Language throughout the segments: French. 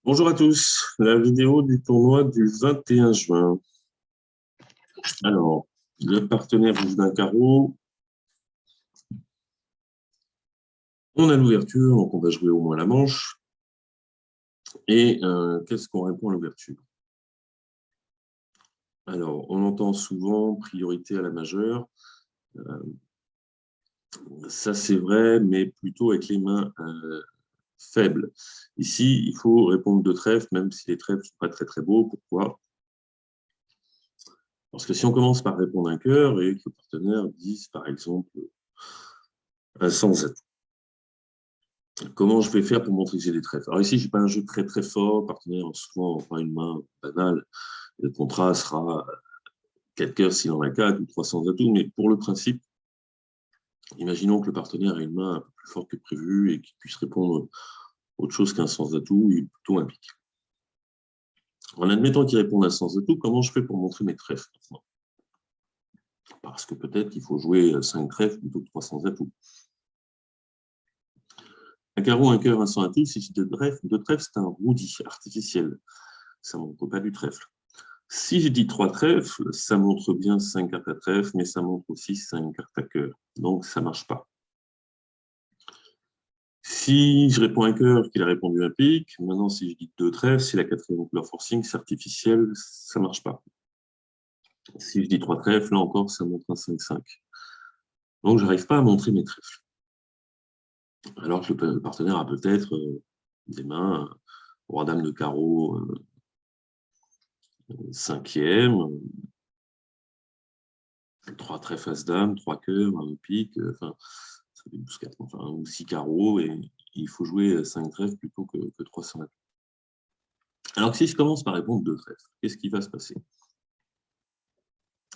Bonjour à tous, la vidéo du tournoi du 21 juin. Alors, le partenaire rouge d'un carreau, on a l'ouverture, donc on va jouer au moins la manche. Et qu'est-ce qu'on répond à l'ouverture? Alors, on entend souvent priorité à la majeure. Ça, c'est vrai, mais plutôt avec les mains faibles. Ici, il faut répondre de trèfle, même si les trèfles ne sont pas très très beaux. Pourquoi? Parce que si on commence par répondre un cœur et que le partenaire dise, par exemple, un sans atout. Comment je vais faire pour montrer que j'ai des trèfles? Alors ici, je n'ai pas un jeu très très fort, partenaire souvent pas une main banale. Le contrat sera 4 cœurs s'il en a 4 ou 300 atouts, mais pour le principe, imaginons que le partenaire ait une main un peu plus forte que prévu et qu'il puisse répondre autre chose qu'un sans atout, il est plutôt un pic. En admettant qu'il réponde à un sans atout, comment je fais pour montrer mes trèfles? Parce que peut-être qu'il faut jouer 5 trèfles plutôt que 300 atouts. Un carreau, un cœur, un sans atout, si j'ai deux trèfles, c'est un roudi artificiel. Ça ne montre pas du trèfle. Si je dis 3 trèfles, ça montre bien 5 cartes à trèfle, mais ça montre aussi 5 cartes à cœur. Donc, ça ne marche pas. Si je réponds un cœur, qu'il a répondu un pic, maintenant, si je dis 2 trèfles, si la quatrième couleur forcing, c'est artificiel, ça ne marche pas. Si je dis 3 trèfles, là encore, ça montre un 5-5. Donc, je n'arrive pas à montrer mes trèfles. Alors que le partenaire a peut-être des mains, roi-dame de carreau, cinquième, 3 trèfles as-dame, 3 cœurs, un pic, enfin, ça fait 12-4, enfin, ou 6 carreaux, et il faut jouer 5 trèfles plutôt que 300 atouts. Alors que si je commence par répondre 2 trèfles, qu'est-ce qui va se passer?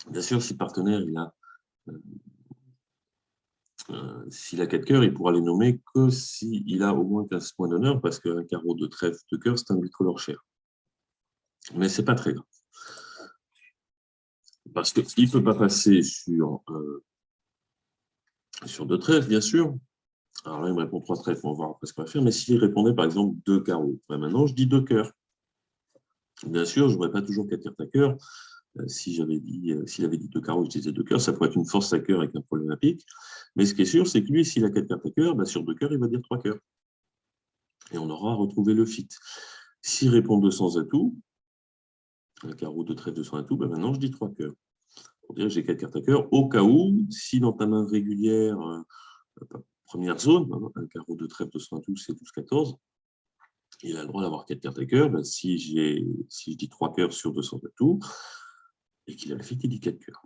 Bien sûr, si le partenaire il a, s'il a 4 cœurs, il pourra les nommer que s'il a au moins 15 points d'honneur, parce qu'un carreau de trèfle de cœur, c'est un bicolore cher. Mais ce n'est pas très grave. Parce qu'il ne peut pas passer sur 2 trèfles, bien sûr. Alors là, il me répond 3 trèfles, on va voir après ce qu'on va faire. Mais s'il répondait par exemple 2 carreaux, ben maintenant je dis 2 cœurs. Bien sûr, je n'aurais pas toujours 4 cartes à cœur. S'il avait dit 2 carreaux, je disais 2 cœurs, ça pourrait être une force à cœur avec un problème à pique. Mais ce qui est sûr, c'est que lui, s'il a 4 cartes à cœur, ben sur 2 cœurs, il va dire 3 cœurs. Et on aura retrouvé le fit. S'il répond 200 atouts, un carreau de trèfle 200 atouts, ben maintenant je dis 3 cœurs. Pour dire que j'ai 4 cartes à cœur, au cas où, si dans ta main régulière, première zone, un carreau de trèfle 200 atouts, c'est 12-14, il a le droit d'avoir 4 cartes à cœur. Ben, si je dis 3 cœurs sur 200 atouts, et qu'il a le fit, il dit 4 cœurs.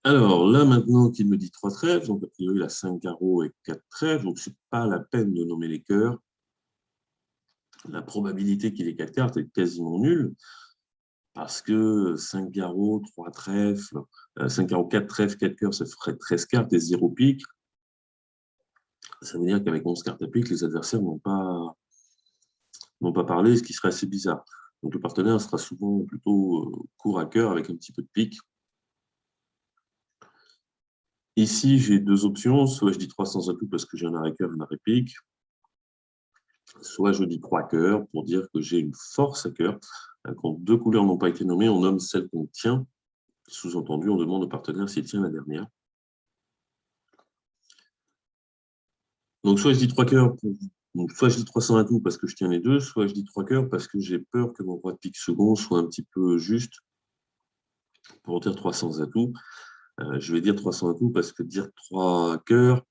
Alors là, maintenant qu'il me dit 3 trèfles, donc a priori, il a 5 carreaux et 4 trèfles, donc ce n'est pas la peine de nommer les cœurs. La probabilité qu'il ait 4 cartes est quasiment nulle, parce que 5 carreaux, 3 trèfles, 5 carreaux, 4 trèfles, 4 cœurs, ça ferait 13 cartes et 0 pique. Ça veut dire qu'avec 11 cartes à pique, les adversaires n'ont pas parlé, ce qui serait assez bizarre. Donc le partenaire sera souvent plutôt court à cœur avec un petit peu de pique. Ici, j'ai 2 options. Soit je dis 300 atouts parce que j'ai un arrêt cœur et un arrêt pique. Soit je dis 3 cœurs pour dire que j'ai une force à cœur. Quand 2 couleurs n'ont pas été nommées, on nomme celle qu'on tient. Sous-entendu, on demande au partenaire s'il tient la dernière. Donc soit je dis 3 cœurs, soit je dis 300 atouts parce que je tiens les deux, soit je dis 3 cœurs parce que j'ai peur que mon roi de pique second soit un petit peu juste pour dire 300 atouts. Je vais dire 300 atouts parce que dire 3 cœurs,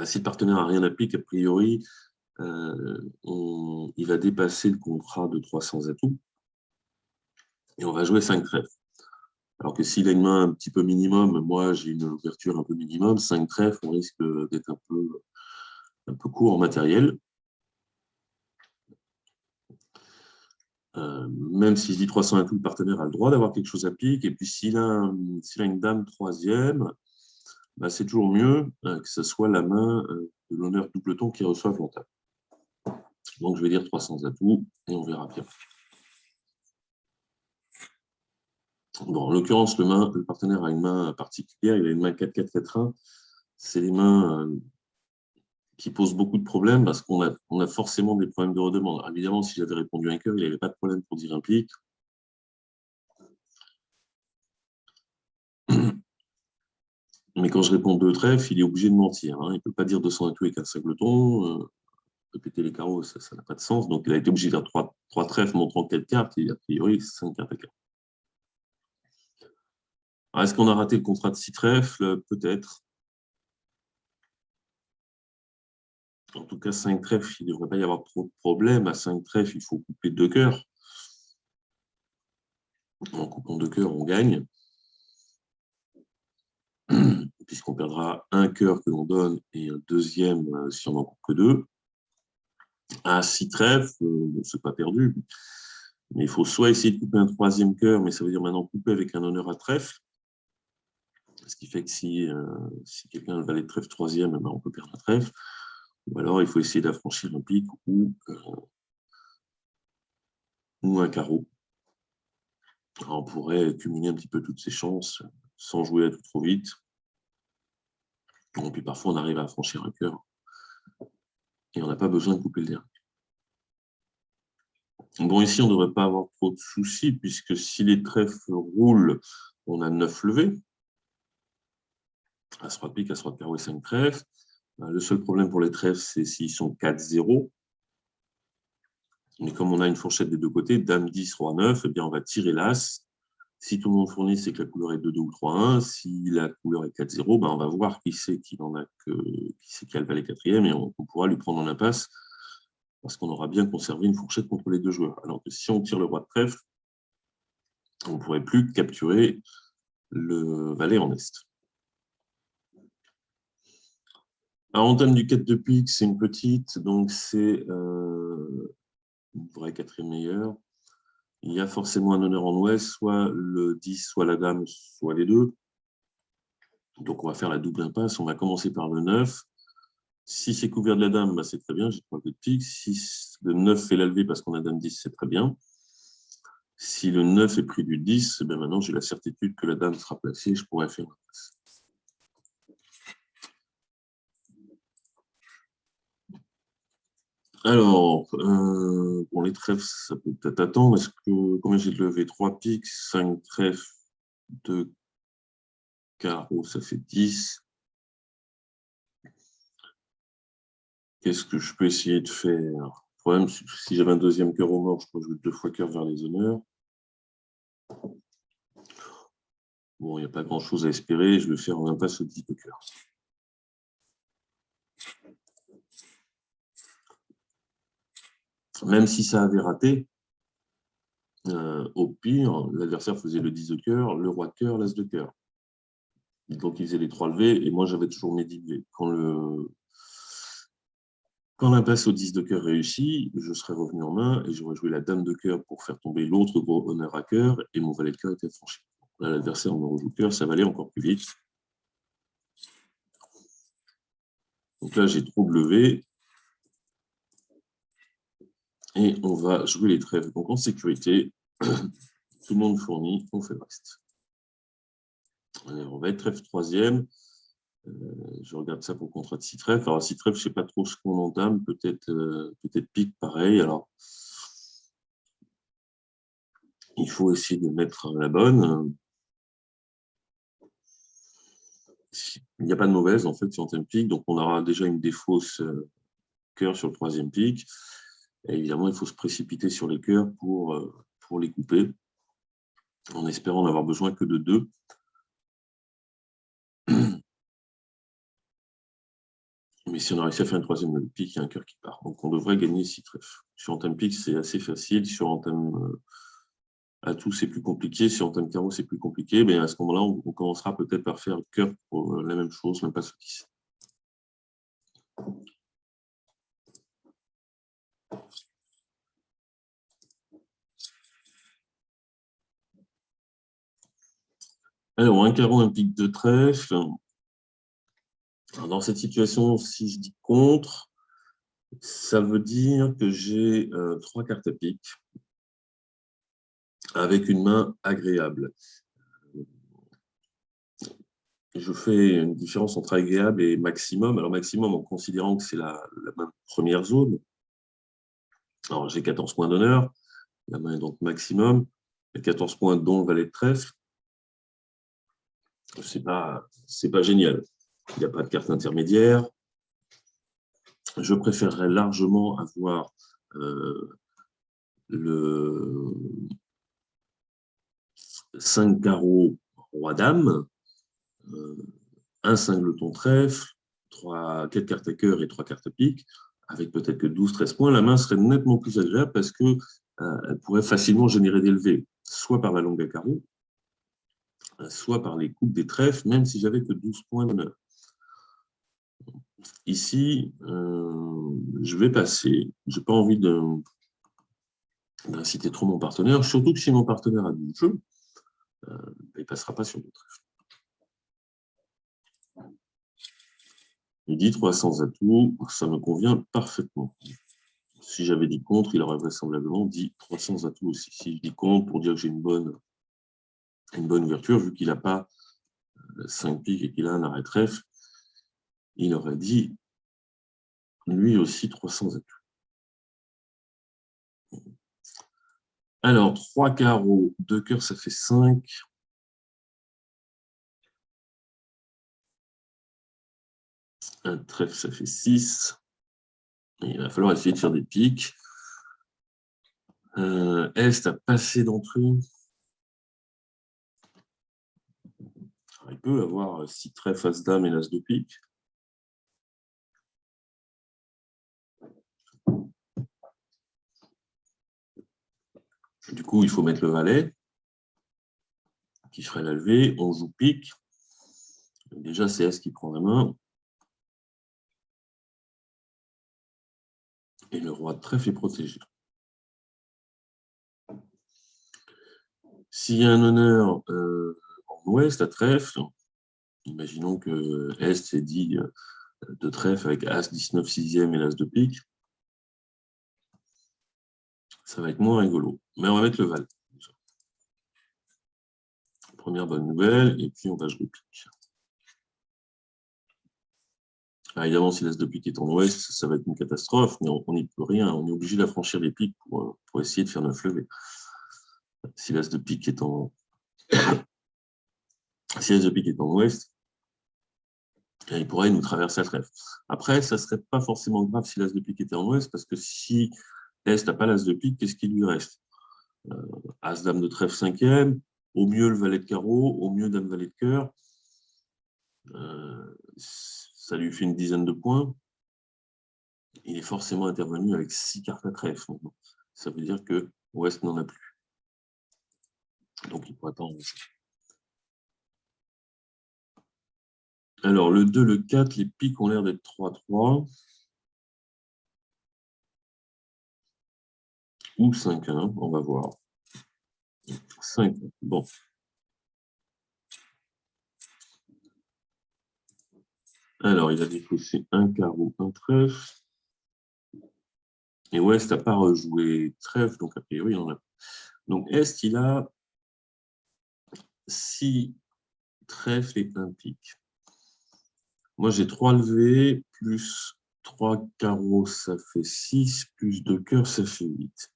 si le partenaire n'a rien à pique, a priori, il va dépasser le contrat de 300 atouts et on va jouer 5 trèfles. Alors que s'il a une main un petit peu minimum, moi j'ai une ouverture un peu minimum, 5 trèfles, on risque d'être un peu court en matériel. Même si je dis 300 atouts, le partenaire a le droit d'avoir quelque chose à pique. Et puis s'il a une dame troisième, c'est toujours mieux que ce soit la main de l'honneur doubleton qui reçoive l'entame. Donc je vais dire 300 atouts et on verra bien. Bon, en l'occurrence, le partenaire a une main particulière, il a une main 4-4-4-1. C'est les mains qui pose beaucoup de problèmes parce qu'on a forcément des problèmes de redemande. Alors, évidemment, si j'avais répondu un cœur, il n'y avait pas de problème pour dire un pic. Mais quand je réponds deux trèfles, il est obligé de mentir. Hein. Il ne peut pas dire 200 et tout avec un singleton. Répéter les carreaux, ça n'a pas de sens. Donc, il a été obligé de dire trois trèfles montrant 4 cartes. Et a priori, 5 cartes à 4. Est-ce qu'on a raté le contrat de 6 trèfles? Peut-être. En tout cas, 5 trèfles, il ne devrait pas y avoir trop de problèmes. À 5 trèfles, il faut couper 2 cœurs. En coupant 2 cœurs, on gagne. Puisqu'on perdra un cœur que l'on donne et un deuxième si on n'en coupe que 2. À 6 trèfles, ce n'est pas perdu. Mais il faut soit essayer de couper un troisième cœur, mais ça veut dire maintenant couper avec un honneur à trèfle. Ce qui fait que si quelqu'un a le valet de trèfle troisième, ben on peut perdre un trèfle. Ou alors, il faut essayer d'affranchir un pic ou un carreau. Alors, on pourrait cumuler un petit peu toutes ces chances sans jouer à tout trop vite. Et puis parfois, on arrive à affranchir un cœur. Et on n'a pas besoin de couper le dernier. Bon, ici, on ne devrait pas avoir trop de soucis, puisque si les trèfles roulent, on a 9 levées. As-roi de pique, As-roi de carreau et 5 trèfles. Le seul problème pour les trèfles, c'est s'ils sont 4-0. Mais comme on a une fourchette des deux côtés, Dame 10, Roi 9, eh bien on va tirer l'As. Si tout le monde fournit, c'est que la couleur est 2-2 ou 3-1. Si la couleur est 4-0, ben on va voir qui c'est qui a le valet quatrième et on pourra lui prendre en impasse parce qu'on aura bien conservé une fourchette contre les deux joueurs. Alors que si on tire le roi de trèfle, on ne pourrait plus capturer le valet en est. Alors, en termes du 4 de pique, c'est une petite, donc c'est une vraie quatrième meilleure. Il y a forcément un honneur en ouest, soit le 10, soit la dame, soit les deux. Donc, on va faire la double impasse. On va commencer par le 9. Si c'est couvert de la dame, bah, c'est très bien, j'ai 3 de pique. Si le 9 fait la levée parce qu'on a dame 10, c'est très bien. Si le 9 est pris du 10, ben maintenant j'ai la certitude que la dame sera placée et je pourrai faire l'impasse. Alors, bon, les trèfles, ça peut peut-être attendre. Combien j'ai de levé? 3 piques, 5 trèfles, 2 carreaux, ça fait 10. Qu'est-ce que je peux essayer de faire? Le problème, si j'avais un deuxième cœur au mort, je pourrais jouer 2 fois cœur vers les honneurs. Bon, il n'y a pas grand-chose à espérer. Je vais faire en impasse au 10 de cœur. Même si ça avait raté, au pire, l'adversaire faisait le 10 de cœur, le roi de cœur, l'as de cœur. Donc, il faisait les 3 levées et moi, j'avais toujours mes 10 levées. Quand l'impasse au 10 de cœur réussit, je serais revenu en main et j'aurais joué la dame de cœur pour faire tomber l'autre gros honneur à cœur et mon valet de cœur était franchi. Là, l'adversaire me rejoue cœur, ça va aller encore plus vite. Donc là, j'ai trop de levées. Et on va jouer les trèfles. Donc en sécurité, tout le monde fournit, on fait le reste. On va être trèfle troisième. Je regarde ça pour le contrat de 6 trèfles. Alors, 6 trèfles, je ne sais pas trop ce qu'on entame. Peut-être pique pareil. Alors, il faut essayer de mettre la bonne. Il n'y a pas de mauvaise, en fait, si on entame pique. Donc, on aura déjà une défausse cœur sur le troisième pique. Et évidemment, il faut se précipiter sur les cœurs pour les couper, en espérant n'avoir besoin que de 2. Mais si on a réussi à faire une troisième pique, il y a un cœur qui part. Donc, on devrait gagner 6 trèfles. Sur un thème pique, c'est assez facile. Sur un thème atout, c'est plus compliqué. Sur un thème carreau, c'est plus compliqué. Mais à ce moment-là, on commencera peut-être par faire le cœur pour la même chose, même pas ce 10. Alors, un carreau, un pique de trèfle. Alors, dans cette situation, si je dis contre, ça veut dire que j'ai 3 cartes à pique avec une main agréable. je fais une différence entre agréable et maximum. Alors, maximum en considérant que c'est la même première zone. Alors, j'ai 14 points d'honneur. La main est donc maximum. Il y a 14 points dont le valet de trèfle. C'est pas génial. Il n'y a pas de carte intermédiaire. Je préférerais largement avoir le 5 carreaux roi-dame, un cingleton trèfle, 4 cartes à cœur et 3 cartes à pique, avec peut-être que 12-13 points. La main serait nettement plus agréable parce qu'elle pourrait facilement générer des levées, soit par la longue à carreaux, soit par les coupes des trèfles, même si j'avais que 12 points d'honneur. Ici, je vais passer. Je n'ai pas envie d'inciter trop mon partenaire, surtout que si mon partenaire a du jeu, il ne passera pas sur le trèfle. Il dit 300 atouts, ça me convient parfaitement. Si j'avais dit contre, il aurait vraisemblablement dit 300 atouts aussi. Si je dis contre pour dire que j'ai une bonne ouverture, vu qu'il n'a pas 5 piques et qu'il a un arrêt trèfle, il aurait dit lui aussi 300 atouts. Alors, 3 carreaux, 2 cœurs, ça fait 5. Un trèfle, ça fait 6. Et il va falloir essayer de faire des piques. Est a passé d'entrée. Il peut avoir 6 trèfles, as dame et l'as de pique. Du coup, il faut mettre le valet, qui ferait la levée. On joue pique. Déjà, c'est S qui prend la main. Et le roi de trèfle est protégé. S'il y a un honneur en ouest à trèfle, imaginons que Est est dit de trèfle avec As, 19, 6e et l'As de pique, ça va être moins rigolo. Mais on va mettre le valet. Première bonne nouvelle, et puis on va jouer pique. Alors évidemment, si l'As de pique est en ouest, ça va être une catastrophe, mais on n'y peut rien. On est obligé d'affranchir les piques pour essayer de faire 9 levées. Si l'As de pique est en ouest, il pourrait nous traverser la trèfle. Après, ça ne serait pas forcément grave si l'As de pique était en ouest, parce que si Est n'a pas l'As de pique, qu'est-ce qui lui reste? As, dame de trèfle 5e, au mieux le valet de carreau, au mieux dame valet de cœur. Ça lui fait une dizaine de points. Il est forcément intervenu avec 6 cartes à trèfle. Ça veut dire que Ouest n'en a plus. Donc il faut attendre. Alors le 2, le 4, les piques ont l'air d'être 3-3. Ou 5-1, on va voir. 5, bon. Alors, il a défaussé un carreau, un trèfle. Et Ouest n'a pas rejoué trèfle, donc a priori, il en a. Donc, Est, il a 6 trèfles et un pique. Moi, j'ai 3 levées, plus 3 carreaux, ça fait 6, plus 2 cœurs, ça fait 8.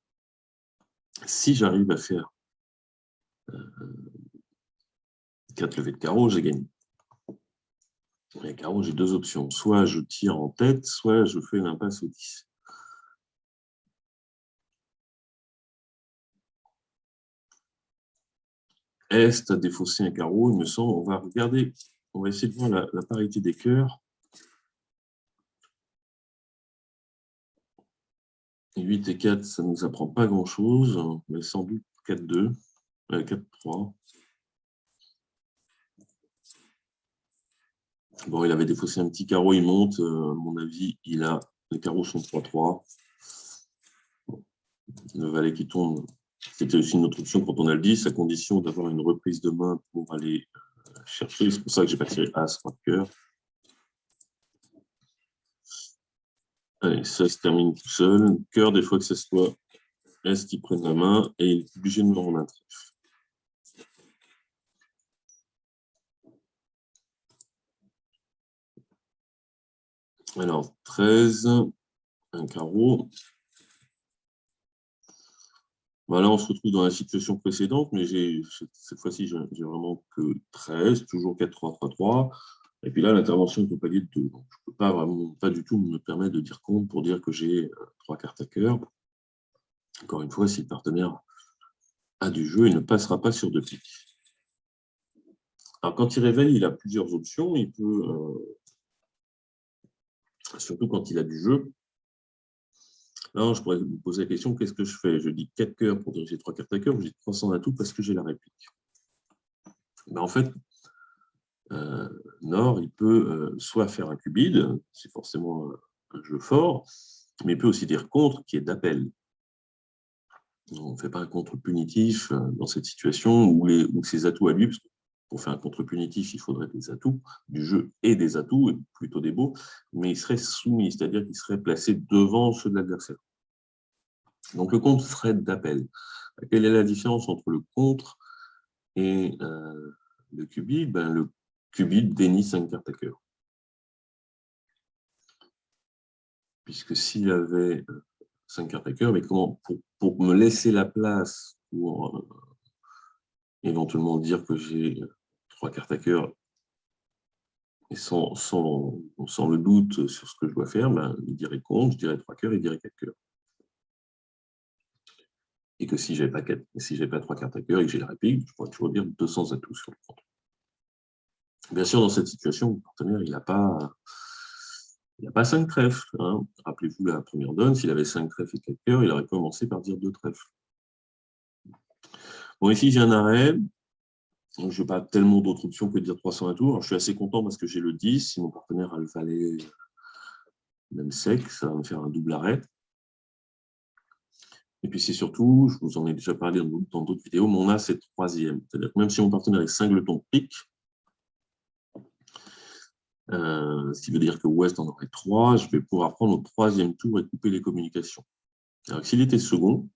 Si j'arrive à faire 4 levées de carreau, j'ai gagné. Les carreaux, j'ai 2 options. Soit je tire en tête, soit je fais l'impasse au 10. Est a défaussé un carreau, il me semble. On va regarder, on va essayer de voir la parité des cœurs. 8 et 4, ça ne nous apprend pas grand-chose, mais sans doute 4-2, 4-3. Bon, il avait défaussé un petit carreau, il monte. À mon avis, les carreaux sont 3-3. Le valet qui tourne, c'était aussi une autre option quand on a le 10, à condition d'avoir une reprise de main pour aller chercher. C'est pour ça que je n'ai pas tiré As, 3 de cœur. Allez, ça se termine tout seul. Cœur, des fois que ce soit Est qui prenne la main et il est obligé de me rendre un trèfle. Alors, 13, un carreau. Voilà, on se retrouve dans la situation précédente, mais cette fois-ci, j'ai vraiment que 13, toujours 4, 3, 3, 3. Et puis là, l'intervention est au palier de 2. Donc, je ne peux pas vraiment, pas du tout me permettre de dire compte pour dire que j'ai 3 cartes à cœur. Encore une fois, si le partenaire a du jeu, il ne passera pas sur 2 piques. Alors, quand il réveille, il a plusieurs options. Il peut, surtout quand il a du jeu, là, je pourrais vous poser la question, qu'est-ce que je fais? Je dis 4 cœurs pour dire que j'ai 3 cartes à cœur, ou j'ai 300 atouts parce que j'ai la réplique. Ben, en fait, Nord, il peut soit faire un cubide, c'est forcément un jeu fort, mais il peut aussi dire contre, qui est d'appel. On ne fait pas un contre punitif dans cette situation où ses atouts à lui, parce que pour faire un contre punitif, il faudrait des atouts du jeu et des atouts, plutôt des beaux, mais il serait soumis, c'est-à-dire qu'il serait placé devant ceux de l'adversaire. Donc le contre serait d'appel. Quelle est la différence entre le contre et le cubide? Ben, le cubide dénie 5 cartes à cœur. Puisque s'il avait 5 cartes à cœur, mais comment pour me laisser la place pour éventuellement dire que j'ai 3 cartes à cœur et sans le doute sur ce que je dois faire, ben, il dirait contre, je dirais 3 cœurs, il dirait 4 cœurs. Et que si je n'avais pas 3 cartes à cœur et que j'ai la réplique, je pourrais toujours dire 200 atouts sur le contre. Bien sûr, dans cette situation, le partenaire, il n'a pas 5 trèfles. Hein. Rappelez-vous la première donne, s'il avait 5 trèfles et 4 cœurs, il aurait commencé par dire 2 trèfles. Bon, ici, j'ai un arrêt. Donc, je n'ai pas tellement d'autres options que de dire 300 atouts. Alors, je suis assez content parce que j'ai le 10. Si mon partenaire a le valet, même sec, ça va me faire un double arrêt. Et puis, c'est surtout, je vous en ai déjà parlé dans d'autres vidéos, mon as, c'est troisième. C'est-à-dire que même si mon partenaire est cingleton pique, ce qui veut dire que Ouest en aurait 3, je vais pouvoir prendre au troisième tour et couper les communications. Alors, s'il était second,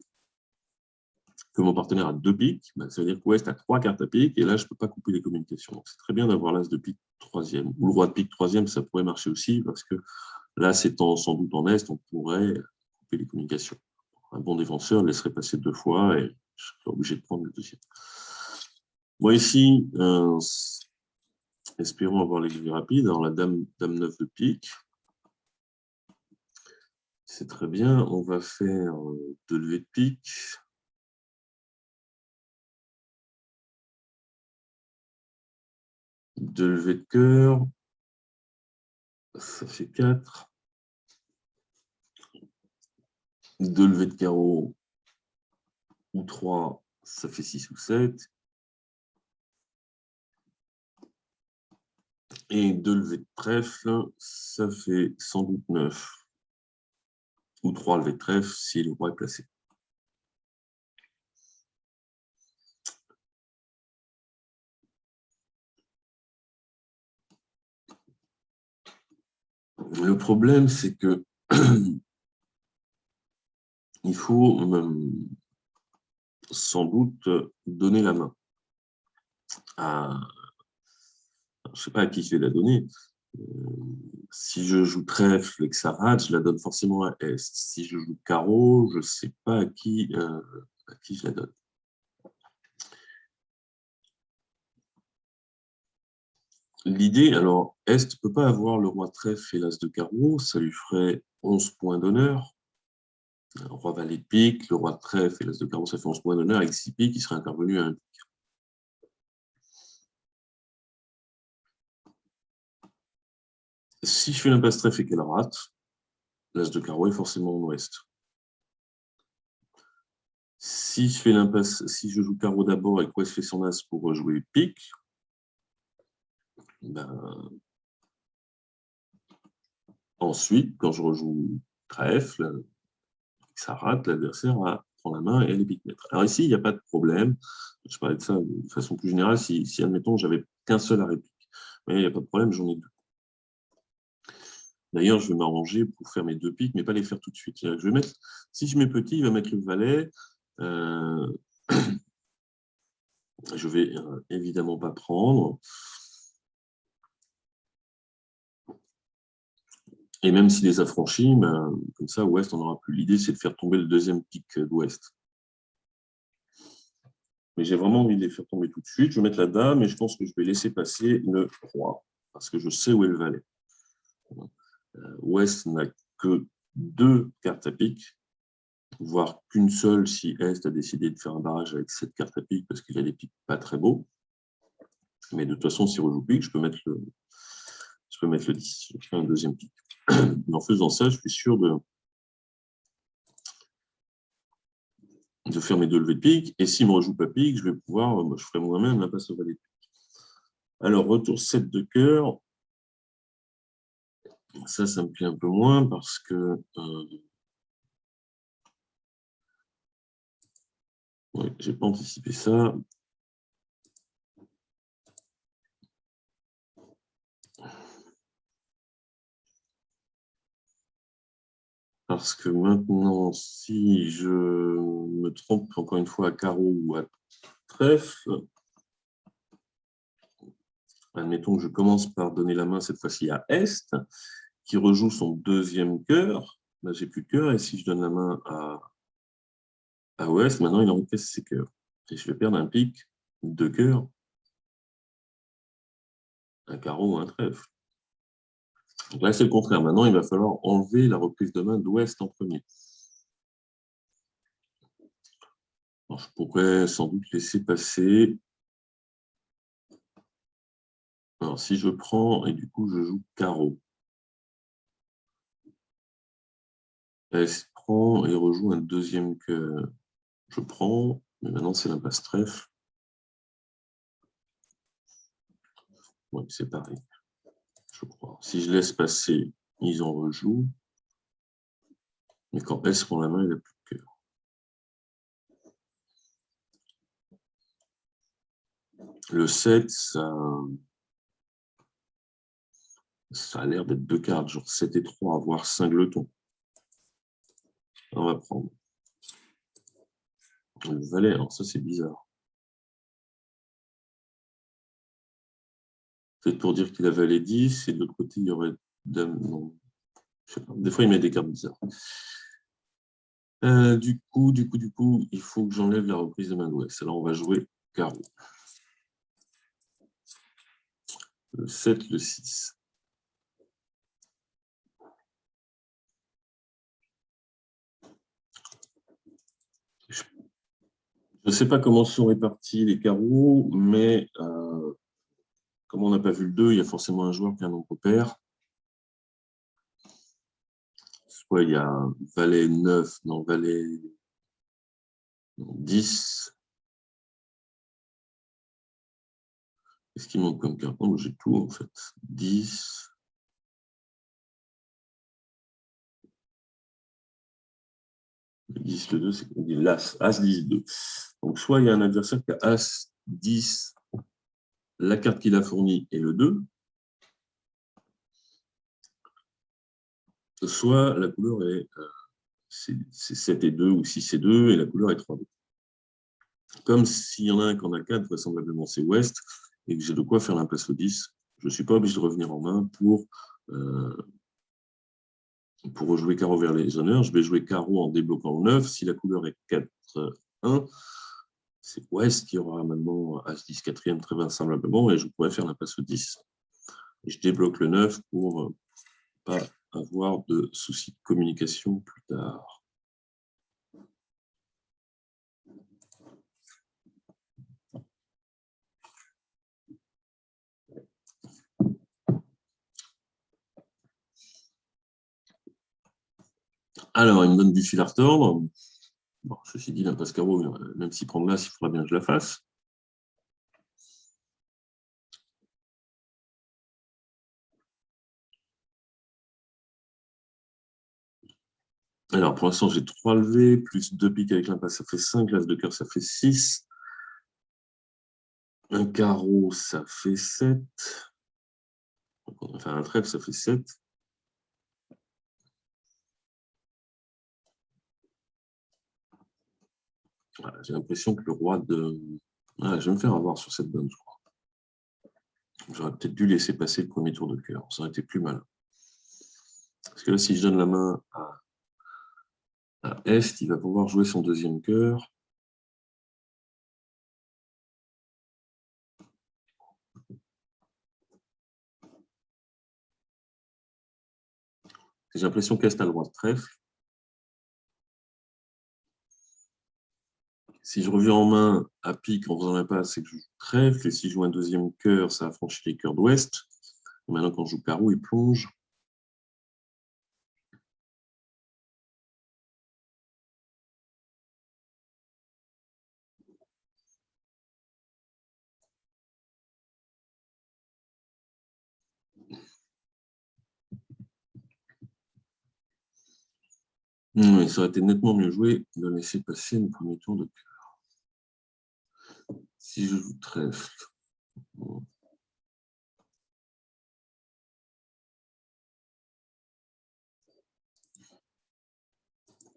que mon partenaire a 2 piques, ben, ça veut dire que Ouest a 3 cartes à pique, et là, je ne peux pas couper les communications. Donc, c'est très bien d'avoir l'as de pique troisième. Ou le roi de pique troisième, ça pourrait marcher aussi, parce que là, c'est sans doute en Est, on pourrait couper les communications. Un bon défenseur laisserait passer 2 fois, et je serais obligé de prendre le deuxième. Bon, ici, espérons avoir les rapides. Alors, la dame 9 de pique. C'est très bien. On va faire 2 levées de pique. 2 levées de cœur. Ça fait 4. 2 levées de carreau ou 3, ça fait 6 ou 7. Et 2 levées de trèfle, ça fait sans doute 9. Ou 3 levées de trèfle si le roi est placé. Le problème, c'est que il faut sans doute donner la main à... Je ne sais pas à qui je vais la donner. Si je joue trèfle et que ça rate, je la donne forcément à Est. Si je joue carreau, je ne sais pas à qui je la donne. L'idée, alors, Est ne peut pas avoir le roi trèfle et l'as de carreau, ça lui ferait 11 points d'honneur. Le roi valet de pique, le roi de trèfle et l'as de carreau, ça fait 11 points d'honneur. Avec 6 piques, il serait intervenu à un pique. Si je fais l'impasse trèfle et qu'elle rate, l'as de carreau est forcément en ouest. Si je fais l'impasse, si je joue carreau d'abord et que Ouest fait son as pour jouer pique, ben, ensuite, quand je rejoue trèfle, ça rate, l'adversaire prend la main et les piques maîtres. Alors ici, il n'y a pas de problème. Je parlais de ça de façon plus générale. Si admettons, j'avais qu'un seul à réplique. Mais il n'y a pas de problème, j'en ai 2. D'ailleurs, je vais m'arranger pour faire mes 2 piques, mais pas les faire tout de suite. Je vais mettre, si je mets petit, il va mettre le valet. Je vais évidemment pas prendre. Et même s'il les a franchis, ben, comme ça, ouest, on n'aura plus. L'idée, c'est de faire tomber le deuxième pic d'ouest. Mais j'ai vraiment envie de les faire tomber tout de suite. Je vais mettre la dame et je pense que je vais laisser passer le roi, parce que je sais où est le valet. Ouest n'a que 2 cartes à pique, voire qu'une seule si Est a décidé de faire un barrage avec 7 cartes à pique, parce qu'il a des piques pas très beaux. Mais de toute façon, si rejoue pique, je peux mettre le 10. Je fais un deuxième pique. Mais en faisant ça, je suis sûr de faire mes 2 levées de pique. Et s'il ne me rejoue pas pique, je vais pouvoir, je ferai moi-même la passe au valet de pique. Alors, retour 7 de cœur. Ça me plaît un peu moins parce que ouais, je n'ai pas anticipé ça. Parce que maintenant, si je me trompe encore une fois à carreau ou à trèfle, admettons que je commence par donner la main cette fois-ci à Est, qui rejoue son deuxième cœur. Là, j'ai plus de cœur. Et si je donne la main à Ouest, maintenant, il encaisse ses cœurs. Et je vais perdre un pic, 2 cœurs, un carreau ou un trèfle. Donc là, c'est le contraire. Maintenant, il va falloir enlever la reprise de main d'Ouest en premier. Alors, je pourrais sans doute laisser passer. Alors, si je prends, et du coup, je joue carreau. Est prend et rejoue un deuxième cœur. Je prends, mais maintenant, c'est l'impasse trèfle. Oui, c'est pareil, je crois. Si je laisse passer, ils en rejouent. Mais quand S prend la main, il n'a plus de cœur. Le 7, ça a l'air d'être 2 cartes, genre 7 et 3, voire cingleton. On va prendre. Le valet, alors ça, c'est bizarre. Peut-être pour dire qu'il a valet 10, et de l'autre côté, il y aurait dame. Non, je sais pas. Des fois, il met des cartes bizarres. Du coup, il faut que j'enlève la reprise de main d'ouest. Alors, on va jouer carreau. Le 7, le 6. Je ne sais pas comment sont répartis les carreaux, mais comme on n'a pas vu le 2, il y a forcément un joueur qui a un nombre pair. Soit il y a valet 9, non, valet 10. Qu'est-ce qui manque comme carte? Non, j'ai tout en fait. 10. Le 10, le 2, c'est l'As. As 10, 2. Donc soit il y a un adversaire qui a As 10, la carte qu'il a fournie et le 2. Soit la couleur est c'est 7 et 2 ou 6 et 2 et la couleur est 3. Comme s'il y en a un qui en a 4, vraisemblablement c'est Ouest, et que j'ai de quoi faire l'impasse au 10, je ne suis pas obligé de revenir en main pour rejouer carreau vers les honneurs. Je vais jouer carreau en débloquant le 9. Si la couleur est 4-1, c'est Ouest qui aura maintenant As-10 quatrième très vraisemblablement, et je pourrais faire l'impasse au 10. Et je débloque le 9 pour ne pas avoir de soucis de communication plus tard. Alors, il me donne du fil à retordre. Bon, ceci dit, l'impasse carreau, même s'il prend de l'as, il faudra bien que je la fasse. Alors, pour l'instant, j'ai 3 levées, plus 2 piques avec l'impasse, ça fait 5. L'as de cœur, ça fait 6. Un carreau, ça fait 7. Donc, on va faire un trèfle, ça fait 7. Voilà, j'ai l'impression que le roi de... Ah, je vais me faire avoir sur cette bonne, je crois. J'aurais peut-être dû laisser passer le premier tour de cœur. Ça aurait été plus mal. Parce que là, si je donne la main à Est, il va pouvoir jouer son deuxième cœur. J'ai l'impression qu'Est a le droit de trèfle. Si je reviens en main à pique en faisant l'impasse, c'est que je joue trèfle. Et si je joue un deuxième cœur, ça affranchit les cœurs d'Ouest. Maintenant, quand je joue carreau, il plonge. Ça aurait été nettement mieux joué de laisser passer le premier tour de cœur. Si je joue trèfle, bon.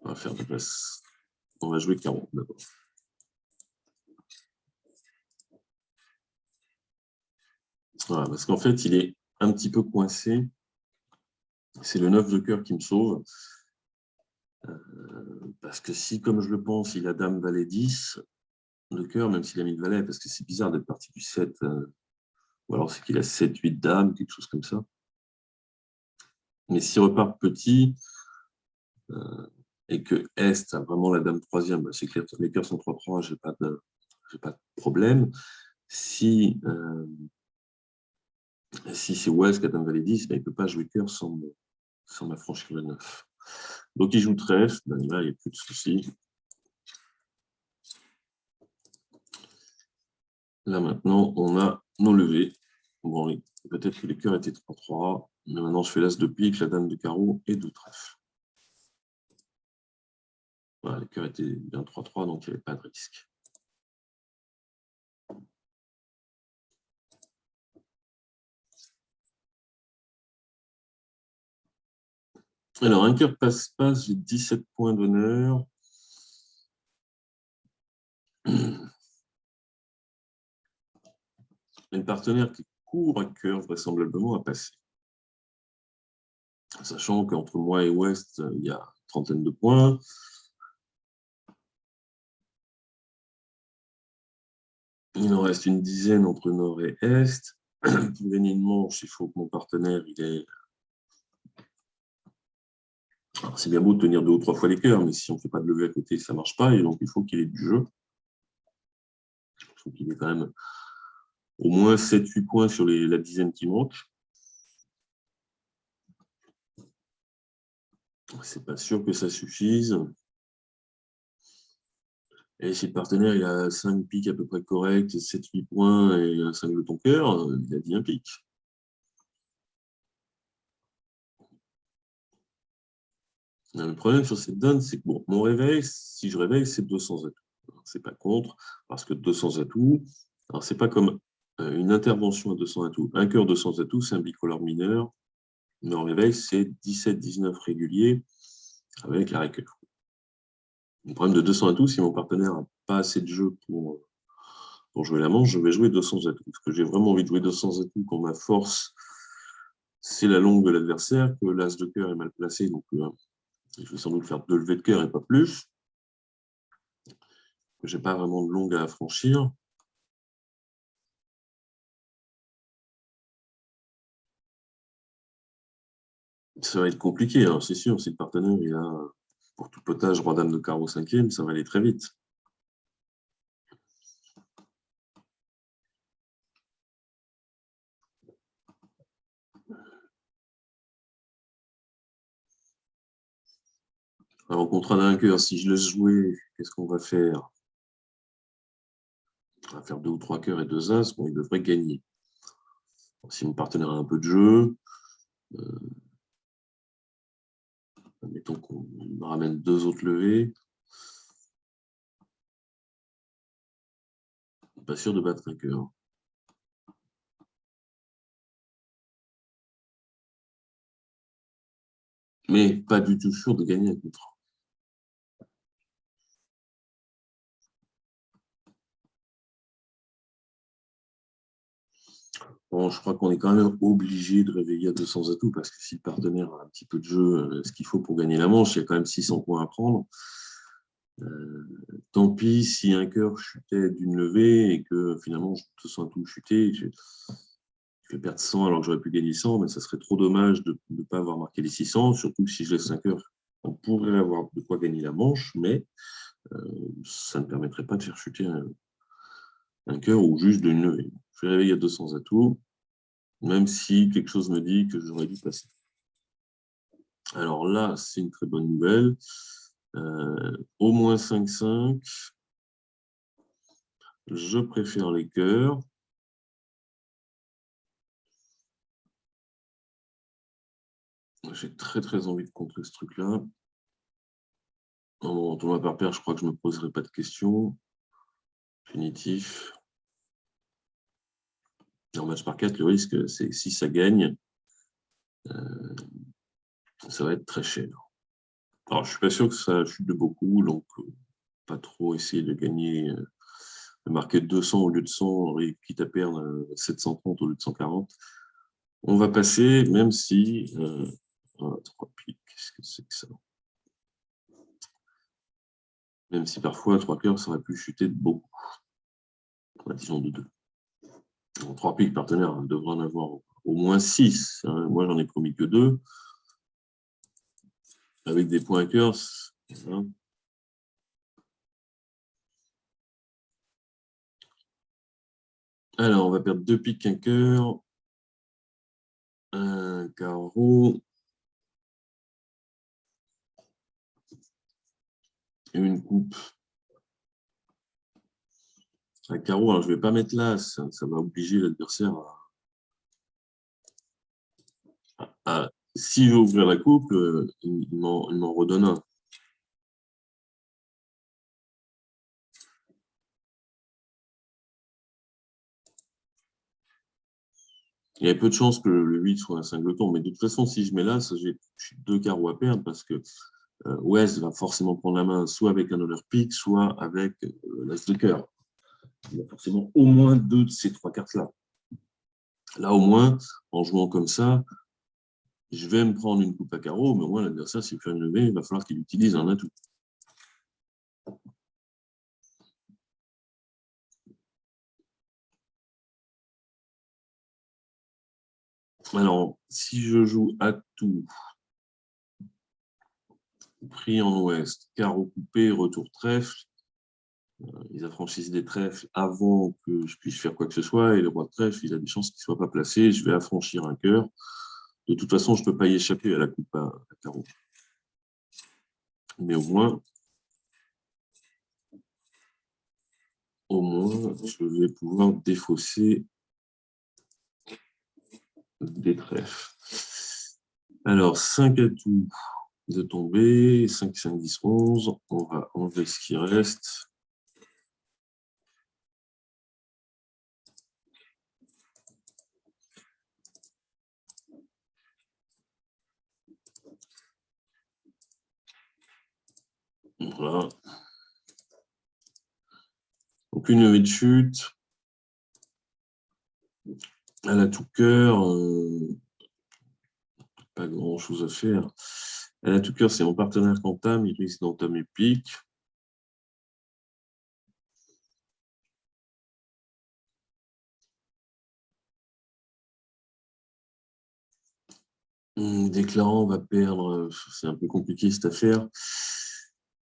On va faire de place. On va jouer carreau d'abord. Voilà, parce qu'en fait, il est un petit peu coincé. C'est le 9 de cœur qui me sauve. Parce que si, comme je le pense, il a dame, valet 10 de cœur, même s'il a mis le valet, parce que c'est bizarre d'être parti du 7, ou alors c'est qu'il a 7, 8 dames, quelque chose comme ça. Mais s'il repart petit, et que Est a vraiment la dame troisième, c'est que les cœurs sont 3-3, je n'ai pas de problème. Si c'est Ouest qui a dame, valet 10, ben, il ne peut pas jouer cœur sans m'affranchir le 9. Donc il joue trèfle, ben, là il n'y a plus de souci. Là maintenant, on a nos levées. Bon, peut-être que les cœurs étaient 3-3, mais maintenant je fais l'as de pique, la dame de carreau et de trèfle. Voilà, les cœurs étaient bien 3-3, donc il n'y avait pas de risque. Alors, un cœur passe-passe, j'ai 17 points d'honneur. Un partenaire qui court un cœur, vraisemblablement, à passer. Sachant qu'entre moi et Ouest, il y a une trentaine de points. Il en reste une dizaine entre Nord et Est. Pour gagner une manche, il faut que mon partenaire, il ait... C'est bien beau de tenir 2 ou 3 fois les cœurs, mais si on ne fait pas de levée à côté, ça ne marche pas. Et donc, il faut qu'il ait du jeu. Il faut qu'il ait quand même au moins 7-8 points sur la dizaine qui manque. C'est pas sûr que ça suffise. Et si le partenaire il a 5 piques à peu près corrects, 7-8 points et 5 de ton cœur, il a dit un pic. Le problème sur cette donne, c'est que bon, mon réveil, si je réveille, c'est 200 atouts. C'est pas contre, parce que 200 atouts, alors c'est pas comme une intervention à 200 atouts. Un cœur 200 atouts, c'est un bicolore mineur, mais en réveil, c'est 17-19 réguliers avec la récurve. Le problème de 200 atouts, si mon partenaire n'a pas assez de jeu pour jouer la manche, je vais jouer 200 atouts. Parce que j'ai vraiment envie de jouer 200 atouts quand ma force, c'est la longue de l'adversaire, que l'as de cœur est mal placé, donc je vais sans doute faire 2 levées de cœur et pas plus. Je n'ai pas vraiment de longue à franchir. Ça va être compliqué, hein, c'est sûr. Si le partenaire il a, pour tout potage, roi dame de carreau 5e, ça va aller très vite. Alors, contrat d'un cœur, si je laisse jouer, qu'est-ce qu'on va faire? On va faire 2 ou 3 cœurs et 2 as. Bon, il devrait gagner. Si mon partenaire a un peu de jeu, admettons qu'on ramène 2 autres levées. Pas sûr de battre un cœur. Mais pas du tout sûr de gagner un contrat. Bon, je crois qu'on est quand même obligé de réveiller à 200 atouts parce que si le partenaire a un petit peu de jeu, ce qu'il faut pour gagner la manche, il y a quand même 600 points à prendre. Tant pis si un cœur chutait d'une levée et que finalement 200 atouts chutés, je vais perdre 100 alors que j'aurais pu gagner 100, mais ça serait trop dommage de ne pas avoir marqué les 600, surtout que si je laisse un cœur, on pourrait avoir de quoi gagner la manche, mais ça ne permettrait pas de faire chuter un cœur ou juste d'une levée. Je vais réveiller à 200 atouts, même si quelque chose me dit que j'aurais dû passer. Alors là, c'est une très bonne nouvelle. Au moins 5-5. Je préfère les cœurs. J'ai très très envie de contrer ce truc-là. En tournoi par paire, je crois que je ne me poserai pas de questions. Punitif. En match par 4, le risque, c'est que si ça gagne, ça va être très cher. Alors, je ne suis pas sûr que ça chute de beaucoup, donc pas trop essayer de gagner, de marquer 200 au lieu de 100, quitte à perdre 730 au lieu de 140. On va passer, même si... 3 piques, qu'est-ce que c'est que ça? Même si parfois, 3 cœurs, ça aurait pu chuter de beaucoup. Disons de 2. 3 piques partenaires devraient en avoir au moins 6. Hein. Moi, j'en ai promis que 2. Avec des points à cœur. Hein. Alors, on va perdre 2 piques, un cœur. Un carreau. Et une coupe. Un carreau, alors je ne vais pas mettre l'as. Ça va obliger l'adversaire à... S'il veut ouvrir la coupe, il m'en redonne un. Il y a peu de chances que le 8 soit un singleton, mais de toute façon, si je mets l'as, j'ai 2 carreaux à perdre parce que Wes va forcément prendre la main soit avec un honneur pique, soit avec l'as de cœur. Il y a forcément au moins 2 de ces 3 cartes-là. Là, au moins, en jouant comme ça, je vais me prendre une coupe à carreau, mais au moins l'adversaire, s'il fait une levée, il va falloir qu'il utilise un atout. Alors, si je joue atout, pris en ouest, carreau coupé, retour trèfle, ils affranchissent des trèfles avant que je puisse faire quoi que ce soit, et le roi de trèfle, il a des chances qu'il ne soit pas placé, je vais affranchir un cœur. De toute façon, je ne peux pas y échapper à la coupe à carreau. Mais au moins, je vais pouvoir défausser des trèfles. Alors, 5 atouts de tomber, 5, 5, 10, 11. On va enlever ce qui reste. Voilà. Donc, une levée de chute. À la tout cœur, pas grand chose à faire. À la tout cœur, c'est mon partenaire qui entame, il risque d'entamer pique. Déclarant va perdre, c'est un peu compliqué cette affaire,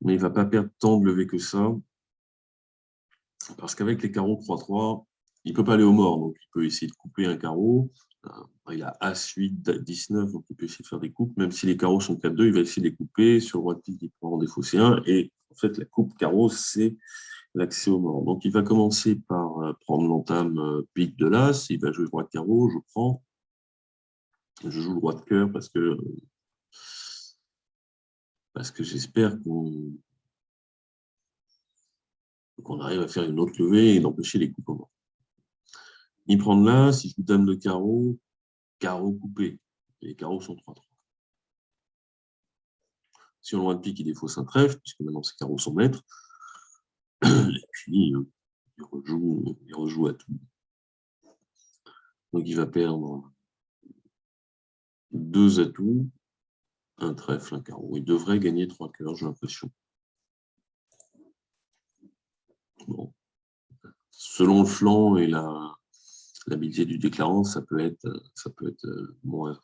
mais il ne va pas perdre tant de levées que ça. Parce qu'avec les carreaux 3-3, il ne peut pas aller au mort, donc il peut essayer de couper un carreau. Il a As-8, 19, donc il peut essayer de faire des coupes. Même si les carreaux sont 4-2, il va essayer de les couper. Sur le roi de pique, il peut en défausser un. Et en fait, la coupe carreau, c'est l'accès au mort. Donc il va commencer par prendre l'entame pique de l'As. Il va jouer le roi de carreau, je prends. Je joue le roi de cœur parce que j'espère qu'on arrive à faire une autre levée et d'empêcher les coupes au mort. Il prend de l'As, si je joue dame de carreau, carreau coupé. Et les carreaux sont 3-3. Si on le roi de pique, il défausse un trèfle, puisque maintenant ses carreaux sont maîtres. Et puis, il rejoue à tout. Donc, il va perdre 2 atouts, un trèfle, un carreau. Il devrait gagner 3 cœurs, j'ai l'impression. Bon. Selon le flanc et l'habileté du déclarant, ça peut être moins.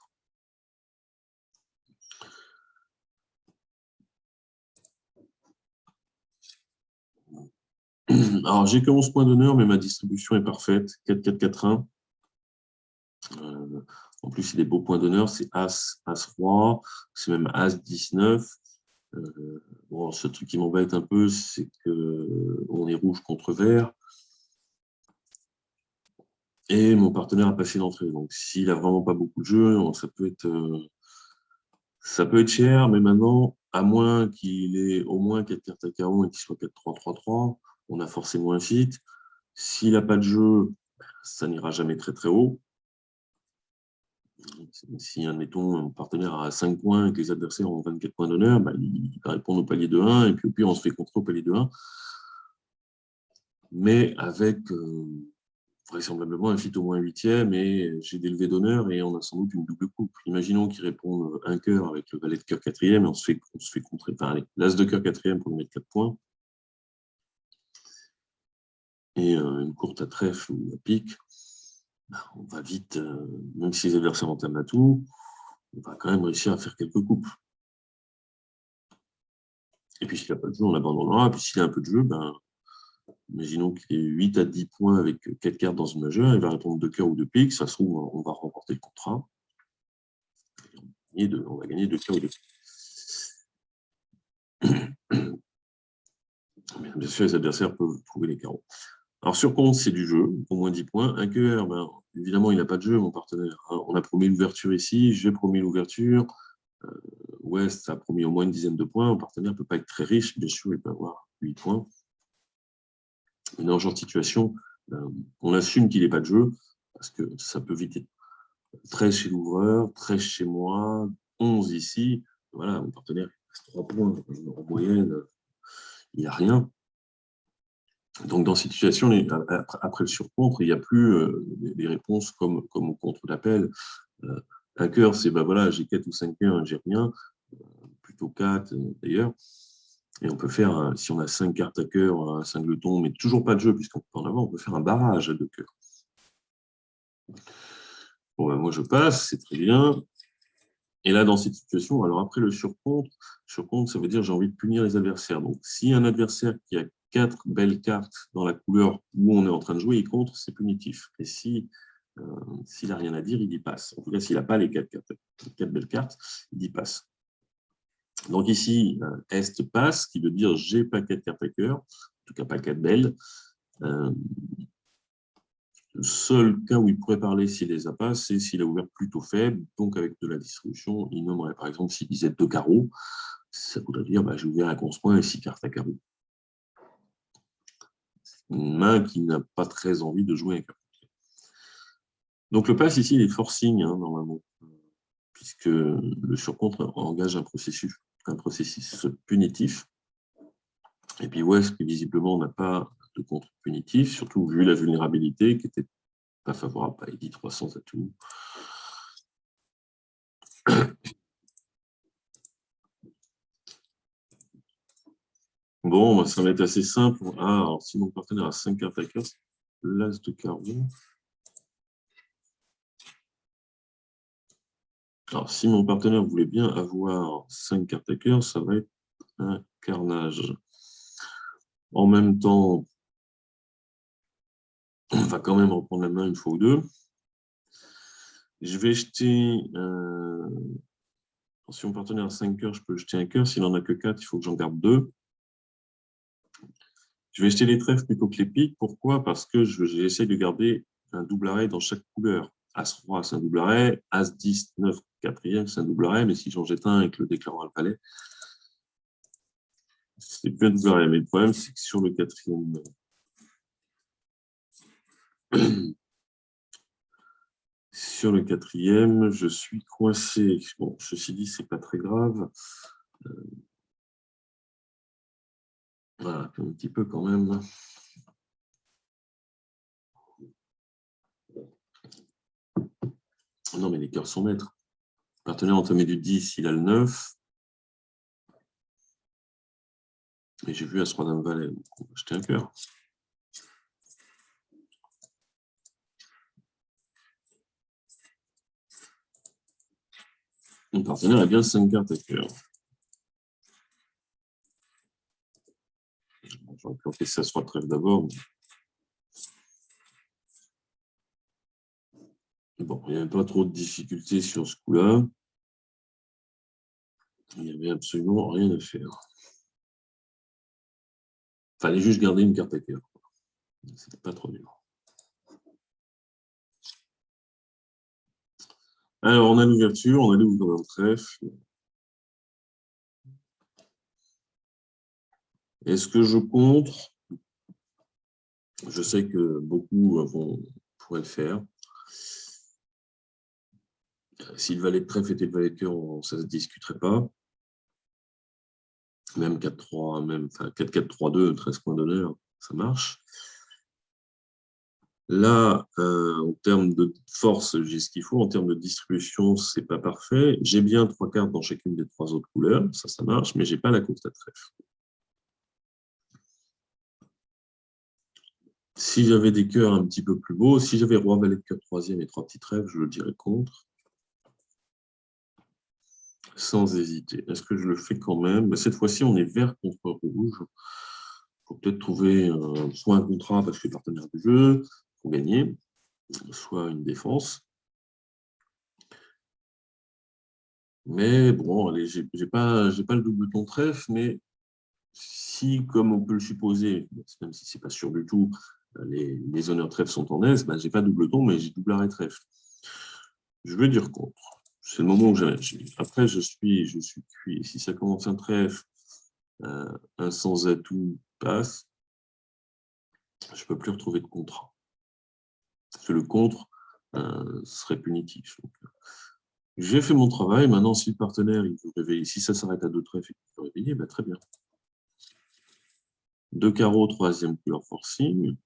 Alors, j'ai que 11 points d'honneur, mais ma distribution est parfaite. 4-4-4-1. En plus, il y a des beaux points d'honneur. C'est As, As-Roi. C'est même As-19. Bon, ce truc qui m'embête un peu, c'est qu'on est rouge contre vert. Et mon partenaire a pas fait d'entrée. Donc, s'il a vraiment pas beaucoup de jeux, ça peut être cher. Mais maintenant, à moins qu'il ait au moins 4 cartes à carreau et qu'il soit 4-3-3-3, on a forcément un fit. S'il n'a pas de jeu, ça n'ira jamais très très haut. Si, admettons, mon partenaire a 5 points et que les adversaires ont 24 points d'honneur, bah, il va répondre au palier de 1, et puis au pire, on se fait contrer au palier de 1. Mais avec vraisemblablement un fit au moins 8e, et j'ai des levées d'honneur, et on a sans doute une double coupe. Imaginons qu'il réponde un cœur avec le valet de cœur 4e, et on se fait contrer. Enfin, allez, l'as de cœur 4e pour lui mettre 4 points. Et une courte à trèfle ou à pique, bah, on va vite, même si les adversaires entament à tout, on va quand même réussir à faire quelques coupes. Et puis s'il n'a pas de jeu, on abandonnera. Et puis s'il a un peu de jeu, ben, imaginons qu'il ait 8 à 10 points avec 4 cartes dans une majeure, il va répondre 2 cœurs ou 2 piques, ça se trouve, on va remporter le contrat. Et on va gagner 2 cœurs ou 2 piques. Bien sûr, les adversaires peuvent trouver les carreaux. Alors sur compte, c'est du jeu, au moins 10 points. Un cœur, ben, évidemment, il n'a pas de jeu, mon partenaire. On a promis l'ouverture ici, j'ai promis l'ouverture. West a promis au moins une dizaine de points. Mon partenaire ne peut pas être très riche, bien sûr, il peut avoir 8 points. Mais dans ce genre de situation, on assume qu'il n'ait pas de jeu, parce que ça peut vite être 13 chez l'ouvreur, 13 chez moi, 11 ici. Voilà, mon partenaire reste 3 points. En moyenne, il n'y a rien. Donc, dans cette situation, après le surcontre, il n'y a plus des réponses comme au contre d'appel. Un cœur, c'est ben voilà, j'ai 4 ou 5 cœurs, j'ai rien. Plutôt 4 d'ailleurs. Et on peut faire, si on a 5 cartes à cœur, 5 jetons, mais toujours pas de jeu, puisqu'on peut en avoir, on peut faire un barrage à 2 cœurs. Bon, ben, moi je passe, c'est très bien. Et là, dans cette situation, alors après le surcompte, ça veut dire j'ai envie de punir les adversaires. Donc, si un adversaire qui a 4 belles cartes dans la couleur où on est en train de jouer, il contre, c'est punitif. Et s'il n'a rien à dire, il y passe. En tout cas, s'il n'a pas les 4 belles cartes, il y passe. Donc ici, Est passe, ce qui veut dire j'ai pas 4 cartes à cœur, en tout cas pas 4 belles. Le seul cas où il pourrait parler s'il les a pas, c'est s'il a ouvert plutôt faible, donc avec de la distribution, il nommerait par exemple s'il disait 2 carreaux, ça voudrait dire bah, j'ai ouvert un 11 points et 6 cartes à carreaux. Une main qui n'a pas très envie de jouer un carreau. Donc le pass ici, il est forcing normalement, puisque le surcontre engage un processus punitif. Et puis West, visiblement, on n'a pas de contre punitif, surtout vu la vulnérabilité qui n'était pas favorable à Eddy 300 à tout. Bon, ça va être assez simple. Ah, alors si mon partenaire a 5 cartes à cœur, l'as de carreau. Alors, si mon partenaire voulait bien avoir 5 cartes à cœur, ça va être un carnage. En même temps, on va quand même reprendre la main une fois ou deux. Je vais jeter... si mon partenaire a 5 cœurs, je peux jeter un cœur. S'il n'en a que 4, il faut que j'en garde 2. Je vais jeter les trèfles plutôt que les piques. Pourquoi? Parce que j'essaie de garder un double arrêt dans chaque couleur. As-Roi, c'est un double arrêt. As-10, 9, 4e, c'est un double arrêt. Mais si j'en jette un avec le déclarant à le palais, c'est plus un double arrêt. Mais le problème, c'est que sur le 4e... Sur le 4e, je suis coincé. Bon, ceci dit, c'est pas très grave. Voilà, un petit peu quand même. Non, mais les cœurs sont maîtres. Le partenaire entamé du 10, il a le 9. Et j'ai vu As-Roi Dame Valet, on va acheter un cœur. Mon partenaire a bien 5 cartes à cœur. J'aurais pu encaisser As-Roi de trèfle d'abord. Mais bon, il n'y avait pas trop de difficultés sur ce coup-là. Il n'y avait absolument rien à faire. Il fallait juste garder une carte à cœur. C'était pas trop dur. Alors, on a l'ouverture, on a l'ouvre d'un trèfle. Est-ce que je contre? Je sais que beaucoup pourraient le faire. Si le valet de trèfle était le valet de cœur, ça ne se discuterait pas. Même 4-3, même 4-4-3-2, 13 points d'honneur, ça marche. Là, en termes de force, j'ai ce qu'il faut. En termes de distribution, ce n'est pas parfait. J'ai bien 3 cartes dans chacune des 3 autres couleurs, ça marche, mais je n'ai pas la course à trèfle. Si j'avais des cœurs un petit peu plus beaux, si j'avais roi, valet de cœur 3e et 3 petits trèfles, je le dirais contre. Sans hésiter. Est-ce que je le fais quand même? Cette fois-ci, on est vert contre rouge. Il faut peut-être trouver soit un contrat parce que c'est partenaire du jeu pour gagner, soit une défense. Mais bon, allez, j'ai pas le double ton trèfle, mais si, comme on peut le supposer, même si c'est pas sûr du tout, les honneurs trèfle sont en aise, j'ai pas double ton, mais j'ai double arrêt trèfle. Je vais dire contre. C'est le moment où après, je suis cuit. Si ça commence un trèfle, un sans atout passe, je ne peux plus retrouver de contrat. Parce que le contre serait punitif. J'ai fait mon travail. Maintenant, si le partenaire il veut réveiller, si ça s'arrête à 2 trèfles et qu'il veut réveiller, très bien. 2 carreaux, 3e couleur forcing.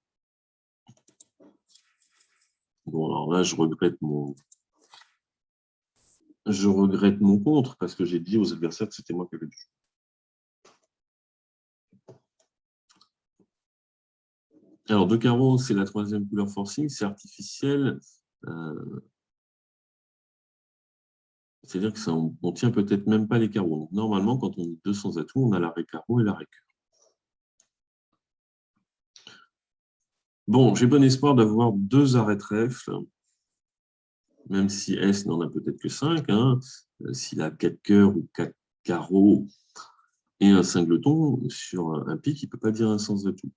Bon, alors là, je regrette mon contre parce que j'ai dit aux adversaires que c'était moi qui avais du jeu. Alors, 2 carreaux, c'est la 3e couleur forcing, c'est artificiel. C'est-à-dire qu'on ne tient peut-être même pas les carreaux. Donc, normalement, quand on est 200 atouts, on a l'arrêt carreau et l'arrêt cœur. Bon, j'ai bon espoir d'avoir 2 arrêts trèfle, même si S n'en a peut-être que 5. S'il a 4 cœurs ou 4 carreaux et un singleton, sur un pic, il ne peut pas dire un sens d'atout.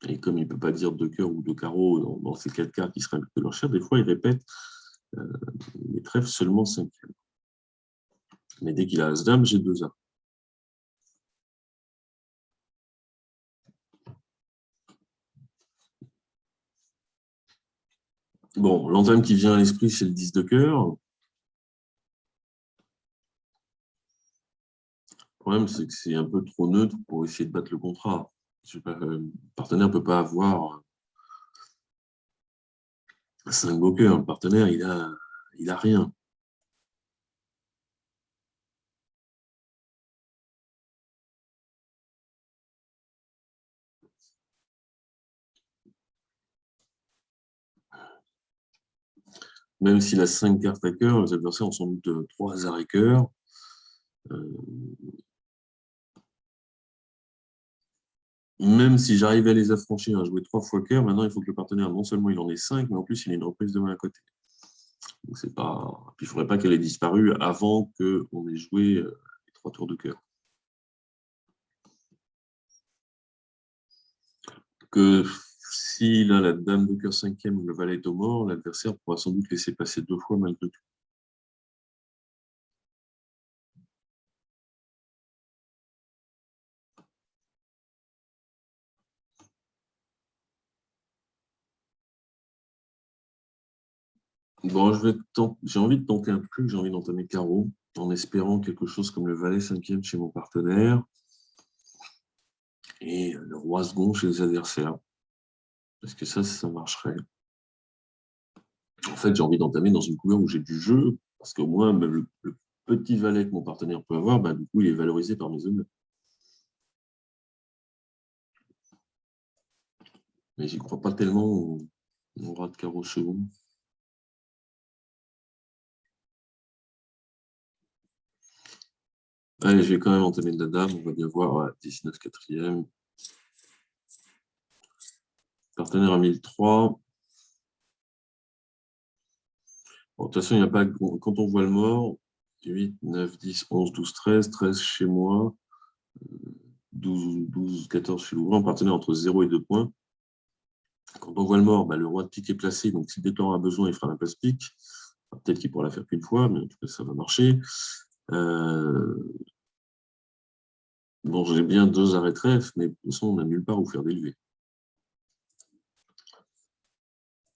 Et comme il ne peut pas dire 2 cœurs ou 2 carreaux dans ces 4 cartes qui seraient un peu leur cher, des fois, il répète les trèfles seulement 5e. Mais dès qu'il a As-Dame, j'ai 2 A. Bon, l'entame qui vient à l'esprit, c'est le 10 de cœur. Le problème, c'est que c'est un peu trop neutre pour essayer de battre le contrat. Le partenaire ne peut pas avoir 5 beaux cœurs. Le partenaire, il a rien. Même s'il a 5 cartes à cœur, les adversaires ont sans doute 3 hasards et cœur. Même si j'arrive à les affranchir, à jouer 3 fois cœur, maintenant il faut que le partenaire, non seulement il en ait 5, mais en plus il ait une reprise de main à côté. Donc c'est pas. Puis il ne faudrait pas qu'elle ait disparu avant qu'on ait joué les 3 tours de cœur. Que s'il a la dame de cœur 5e ou le valet est au mort, l'adversaire pourra sans doute laisser passer 2 fois malgré tout. Bon, j'ai envie de tenter un truc, j'ai envie d'entamer carreau, en espérant quelque chose comme le valet 5e chez mon partenaire et le roi second chez les adversaires. Parce que ça marcherait. En fait, j'ai envie d'entamer dans une couleur où j'ai du jeu, parce qu'au moins, même le petit valet que mon partenaire peut avoir, bah, du coup, il est valorisé par mes honneurs. Mais j'y crois pas tellement au rat de carreau second. Allez, je vais quand même entamer de la dame, on va bien voir, ouais, 19 quatrième. Partenaire à 1003. Bon, de toute façon, il n'y a pas, quand on voit le mort, 8, 9, 10, 11, 12, 13, 13 chez moi, 12, 14 chez l'ouvrant, partenaire entre 0 et 2 points. Quand on voit le mort, bah, le roi de pique est placé, donc si le déclarant a besoin, il fera la place pique. Peut-être qu'il pourra la faire qu'une fois, mais en tout cas, ça va marcher. Bon, j'ai bien 2 arrêts trèfle, mais de toute façon, on n'a nulle part où faire des levées.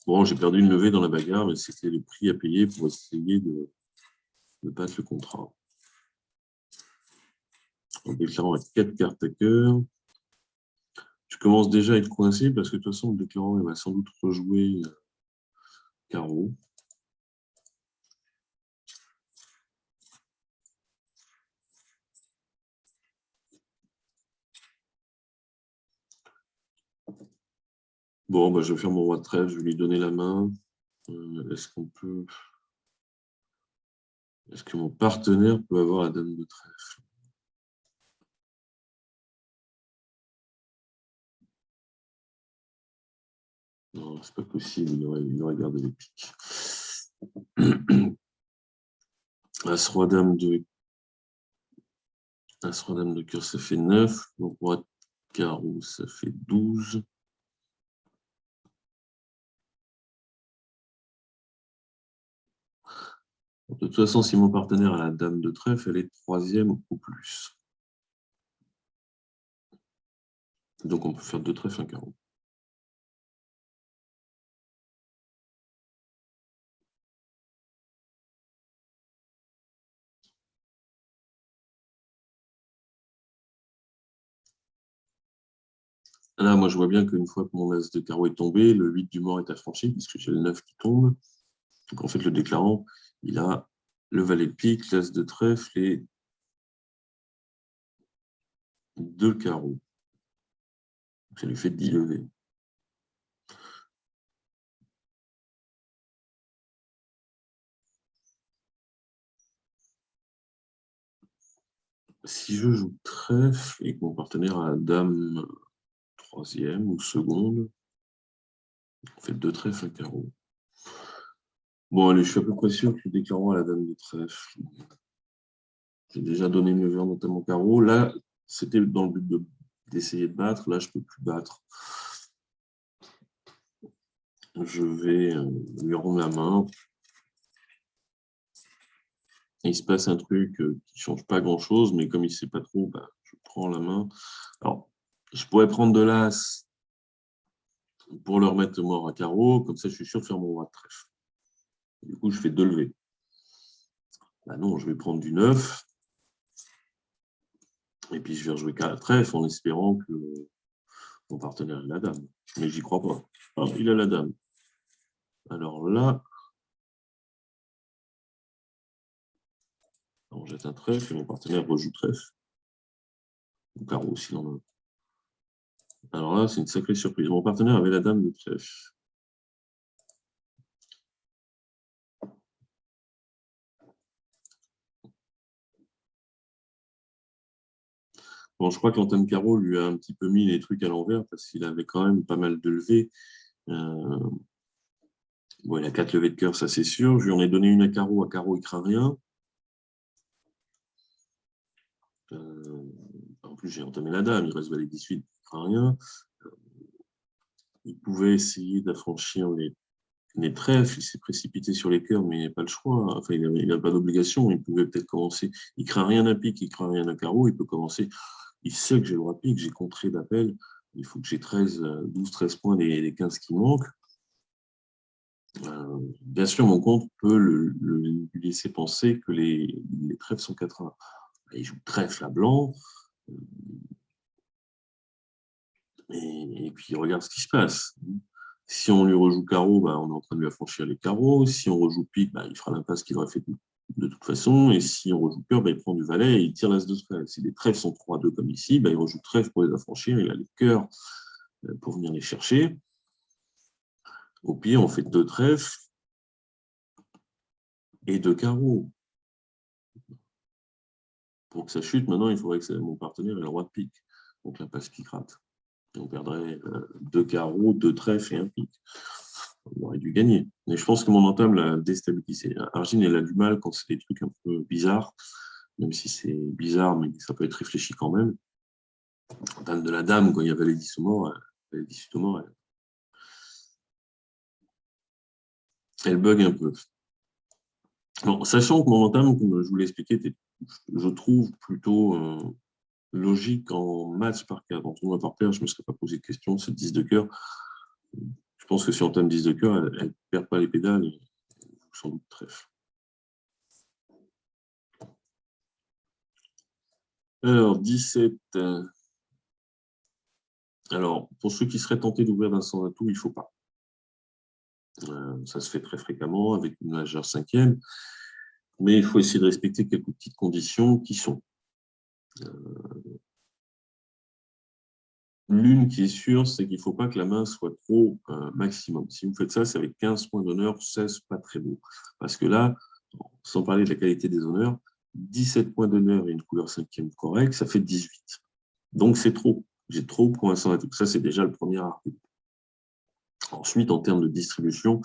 Bon, j'ai perdu une levée dans la bagarre, mais c'était le prix à payer pour essayer de battre le contrat. En déclarant à 4 cartes à cœur. Je commence déjà à être coincé parce que de toute façon, le déclarant il va sans doute rejouer carreau. Bon, bah, je vais faire mon roi de trèfle, je vais lui donner la main. Est-ce qu'on peut... Est-ce que mon partenaire peut avoir la dame de trèfle? Non, c'est pas possible, il aurait gardé les piques. As roi dame de cœur, ça fait 9. Donc roi de carreau, ça fait 12. De toute façon, si mon partenaire a la dame de trèfle, elle est 3e ou plus. Donc on peut faire 2 trèfles, un carreau. Là, moi, je vois bien qu'une fois que mon as de carreau est tombé, le 8 du mort est affranchi, puisque j'ai le 9 qui tombe. Donc, en fait, le déclarant, il a le valet de pique, l'as de trèfle et 2 carreaux. Ça lui fait 10 levées. Si je joue trèfle et que mon partenaire a dame 3e ou seconde, on fait 2 trèfles, un carreau. Bon, allez, je suis à peu près sûr que le déclarant a la dame de trèfle. J'ai déjà donné une levée en notamment carreau. Là, c'était dans le but d'essayer de battre. Là, je ne peux plus battre. Je vais lui rendre la main. Il se passe un truc qui ne change pas grand-chose, mais comme il ne sait pas trop, bah, je prends la main. Alors, je pourrais prendre de l'as pour le remettre mort à carreau, comme ça je suis sûr de faire mon roi de trèfle. Du coup, je fais 2 levées. Bah non, je vais prendre du 9, et puis je vais rejouer 4 trèfle en espérant que mon partenaire ait la dame. Mais j'y crois pas. Alors, il a la dame. Alors là, on jette un trèfle et mon partenaire rejoue trèfle. Ou carreau s'il en a. Alors là, c'est une sacrée surprise. Mon partenaire avait la dame de trèfle. Bon, je crois que l'antenne carreau lui a un petit peu mis les trucs à l'envers parce qu'il avait quand même pas mal de levées. Bon, il a 4 levées de cœur, ça c'est sûr. Je lui en ai donné une à carreau, il craint rien. En plus, j'ai entamé la dame, il reste valet 18, il craint rien. Il pouvait essayer d'affranchir les trèfles, il s'est précipité sur les cœurs, mais il n'a pas le choix. Enfin, il n'a pas d'obligation. Il pouvait peut-être commencer. Il craint rien à pique, il craint rien à carreau. Il peut commencer. Il sait que j'ai le droit de pique, j'ai contré d'appel. Il faut que j'ai 12, 13 points des 15 qui manquent. Bien sûr, mon compte peut lui laisser penser que les trèfles sont 4-1. Il joue trèfle à blanc. Et puis, il regarde ce qui se passe. Si on lui rejoue carreau, bah, on est en train de lui affranchir les carreaux. Si on rejoue pique, bah, il fera l'impasse qu'il aurait fait de toute façon. Et si on rejoue cœur, bah, il prend du valet et il tire l'as de trèfle. Si les trèfles sont 3-2 comme ici, bah, il rejoue trèfle pour les affranchir. Il a les cœurs pour venir les chercher. Au pire, on fait 2 trèfles et 2 carreaux. Pour que ça chute, maintenant, il faudrait que mon partenaire ait le roi de pique. Donc l'impasse pique rate. Et on perdrait 2 carreaux, 2 trèfles et un pique. On aurait dû gagner. Mais je pense que mon entame l'a déstabilisé. Argine, elle a du mal quand c'est des trucs un peu bizarres, même si c'est bizarre, mais ça peut être réfléchi quand même. Entame de la dame, quand il y avait les 10 morts, les 18 morts, elle bug un peu. Bon, sachant que mon entame, comme je vous l'ai expliqué, je trouve plutôt logique en match par carte. En tournoi par paire, je ne me serais pas posé de question. C'est 10 de cœur. Je pense que si on entame 10 de cœur, elle ne perd pas les pédales. Et sans doute trèfle. Alors, 17. Alors, pour ceux qui seraient tentés d'ouvrir d'un sans atout, il ne faut pas. Ça se fait très fréquemment avec une majeure cinquième, mais il faut essayer de respecter quelques petites conditions qui sont. L'une qui est sûre, c'est qu'il ne faut pas que la main soit trop maximum. Si vous faites ça, c'est avec 15 points d'honneur, 16, pas très beau. Parce que là, sans parler de la qualité des honneurs, 17 points d'honneur et une couleur cinquième correcte, ça fait 18. Donc c'est trop. J'ai trop pour un sans atout. Ça, c'est déjà le premier argument. Ensuite, en termes de distribution,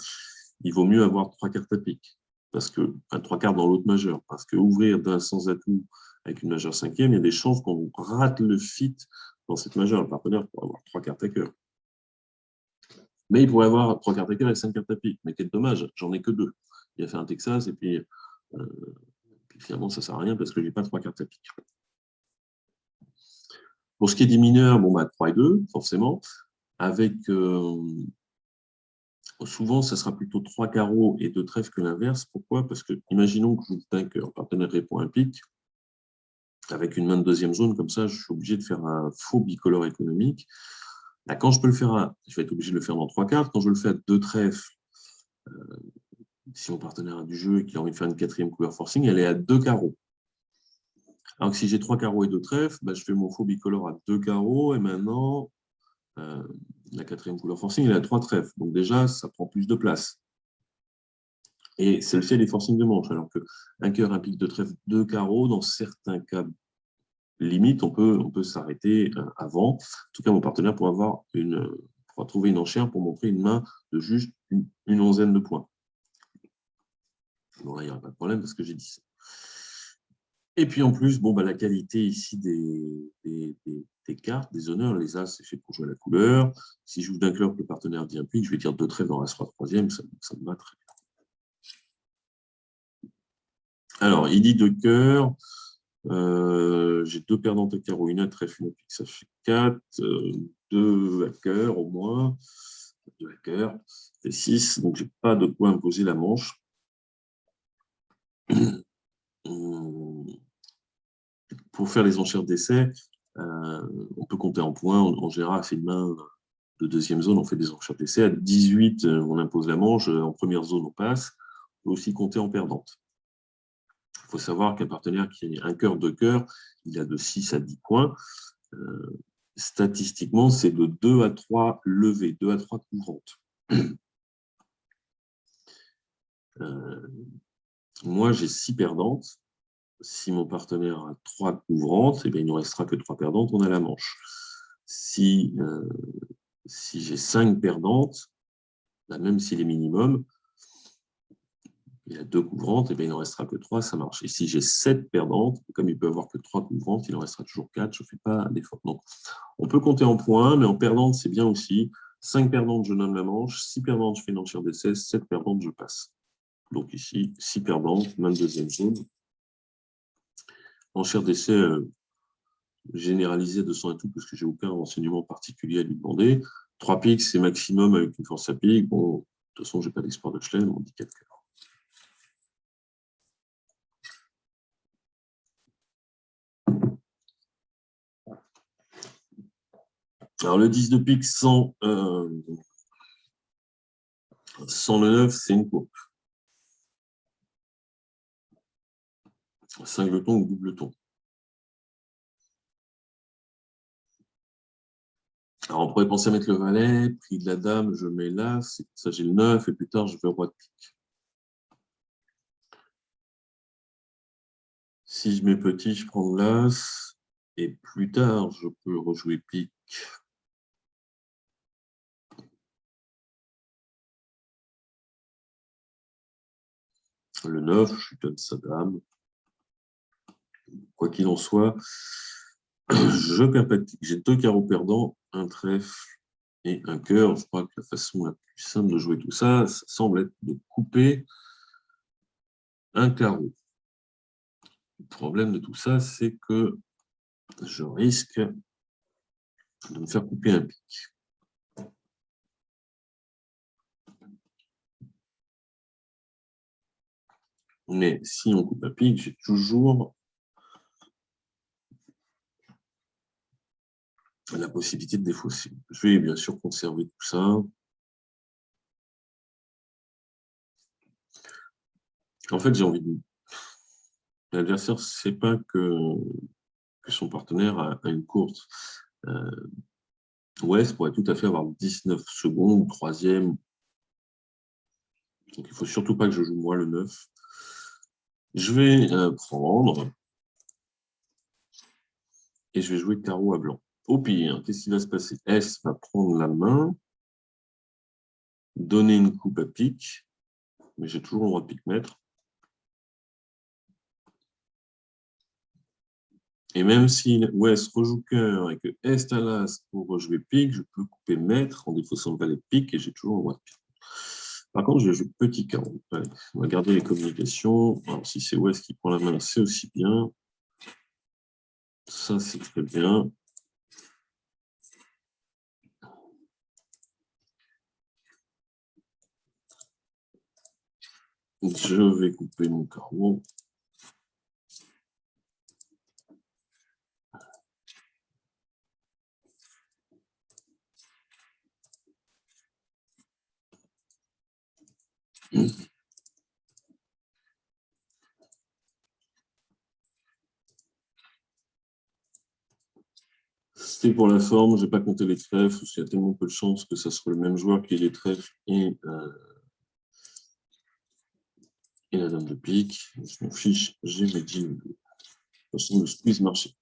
il vaut mieux avoir 3 cartes à pique, parce que, enfin, 3 cartes dans l'autre majeur, parce que ouvrir d'un sans atout avec une majeure cinquième, il y a des chances qu'on rate le fit dans cette majeure. Le partenaire pourrait avoir 3 cartes à cœur. Mais il pourrait avoir 3 cartes à cœur et 5 cartes à pique. Mais quel dommage, j'en ai que 2. Il a fait un Texas et puis finalement, ça ne sert à rien parce que je n'ai pas 3 cartes à pique. Pour ce qui est des mineurs, bon, bah, 3 et 2, forcément, avec souvent, ça sera plutôt 3 carreaux et 2 trèfles que l'inverse. Pourquoi? Parce que, imaginons que je joue un cœur, partenaire répond un pique, avec une main de deuxième zone, comme ça, je suis obligé de faire un faux bicolore économique. Là, quand je peux le faire je vais être obligé de le faire dans 3 cartes. Quand je le fais à 2 trèfles, si mon partenaire a du jeu et qu'il a envie de faire une quatrième couleur forcing, elle est à 2 carreaux. Alors que si j'ai 3 carreaux et 2 trèfles, bah, je fais mon faux bicolore à 2 carreaux et maintenant, la quatrième couleur forcing, elle est à 3 trèfles. Donc déjà, ça prend plus de place. Et c'est le fait des forcings de manche. Alors qu'un cœur, un pique de trèfle, 2 carreaux, dans certains cas limite, on peut s'arrêter avant. En tout cas, mon partenaire pourra trouver une enchère pour montrer une main de juste une onzaine de points. Bon, là, il n'y aura pas de problème parce que j'ai dit ça. Et puis en plus, bon, bah, la qualité ici des cartes, des honneurs, les As, c'est fait pour jouer à la couleur. Si je joue d'un cœur que le partenaire dit un pique, je vais dire 2 trèfles dans As-Roi troisième, ça me va très bien. Alors, il dit 2 cœurs. J'ai 2 perdantes à carreau, une à trèfle, une à pique, ça fait 4. 2 à cœur au moins. 2 à cœur, ça fait 6. Donc, je n'ai pas de quoi imposer la manche. Pour faire les enchères d'essai, on peut compter en points. En général, c'est une main de deuxième zone, on fait des enchères d'essai. À 18, on impose la manche. En première zone, on passe. On peut aussi compter en perdante. Il faut savoir qu'un partenaire qui a un cœur, 2 cœurs, il a de 6 à 10 points. Statistiquement, c'est de 2 à 3 levées, 2 à 3 couvrantes. Moi, j'ai 6 perdantes. Si mon partenaire a 3 couvrantes, eh bien, il ne nous restera que 3 perdantes, on a la manche. Si j'ai 5 perdantes, bah, même s'il est minimum, il a 2 couvrantes, et bien, il n'en restera que 3, ça marche. Et si j'ai 7 perdantes, comme il peut avoir que 3 couvrantes, il en restera toujours 4, je ne fais pas d'effort. Donc, on peut compter en points, mais en perdantes, c'est bien aussi. 5 perdantes, je donne la manche. 6 perdantes, je fais une enchère d'essai. 7 perdantes, je passe. Donc ici, 6 perdantes, main de deuxième zone. Enchère d'essai généralisée de 100 et tout, parce que j'ai aucun renseignement particulier à lui demander. 3 piques, c'est maximum avec une force à pique. Bon, de toute façon, je n'ai pas d'espoir de Schlem, on dit 4 cœurs. Alors, le 10 de pique sans Sans le 9, c'est une coupe. Singleton ou doubleton. Alors, on pourrait penser à mettre le valet, prix de la dame, je mets là, ça j'ai le 9, et plus tard, je vais roi de pique. Si je mets petit, je prends l'as, et plus tard, je peux rejouer pique. Le 9, je suis donne sa dame. Quoi qu'il en soit, je perds pas de pique. J'ai 2 carreaux perdants, un trèfle et un cœur. Je crois que la façon la plus simple de jouer tout ça, ça semble être de couper un carreau. Le problème de tout ça, c'est que je risque de me faire couper un pic. Mais si on coupe un pic, j'ai toujours la possibilité de défausser. Je vais bien sûr conserver tout ça. En fait, j'ai envie de... L'adversaire ne sait pas que son partenaire a une course. Ouest pourrait tout à fait avoir 19 secondes, troisième. Donc, il ne faut surtout pas que je joue moi le 9. Je vais prendre et je vais jouer carreau à blanc. Au pire, qu'est-ce qui va se passer? S va prendre la main, donner une coupe à pique, mais j'ai toujours le droit de pique maître. Et même si Ouest rejoue cœur et que Est à l'as pour rejouer pique, je peux couper maître en défaussant le valet de pique et j'ai toujours le droit de pique. Par contre, je vais jouer petit carreau. Allez, on va garder les communications. Alors, si c'est Ouest qui prend la main, c'est aussi bien. Ça, c'est très bien. Je vais couper mon carreau. C'était pour la forme, je n'ai pas compté les trèfles, parce qu'il y a tellement peu de chances que ça soit le même joueur qui ait les trèfles et la dame de pique. Je m'en fiche, j'ai mes 10. De toute façon, le squeeze marchait.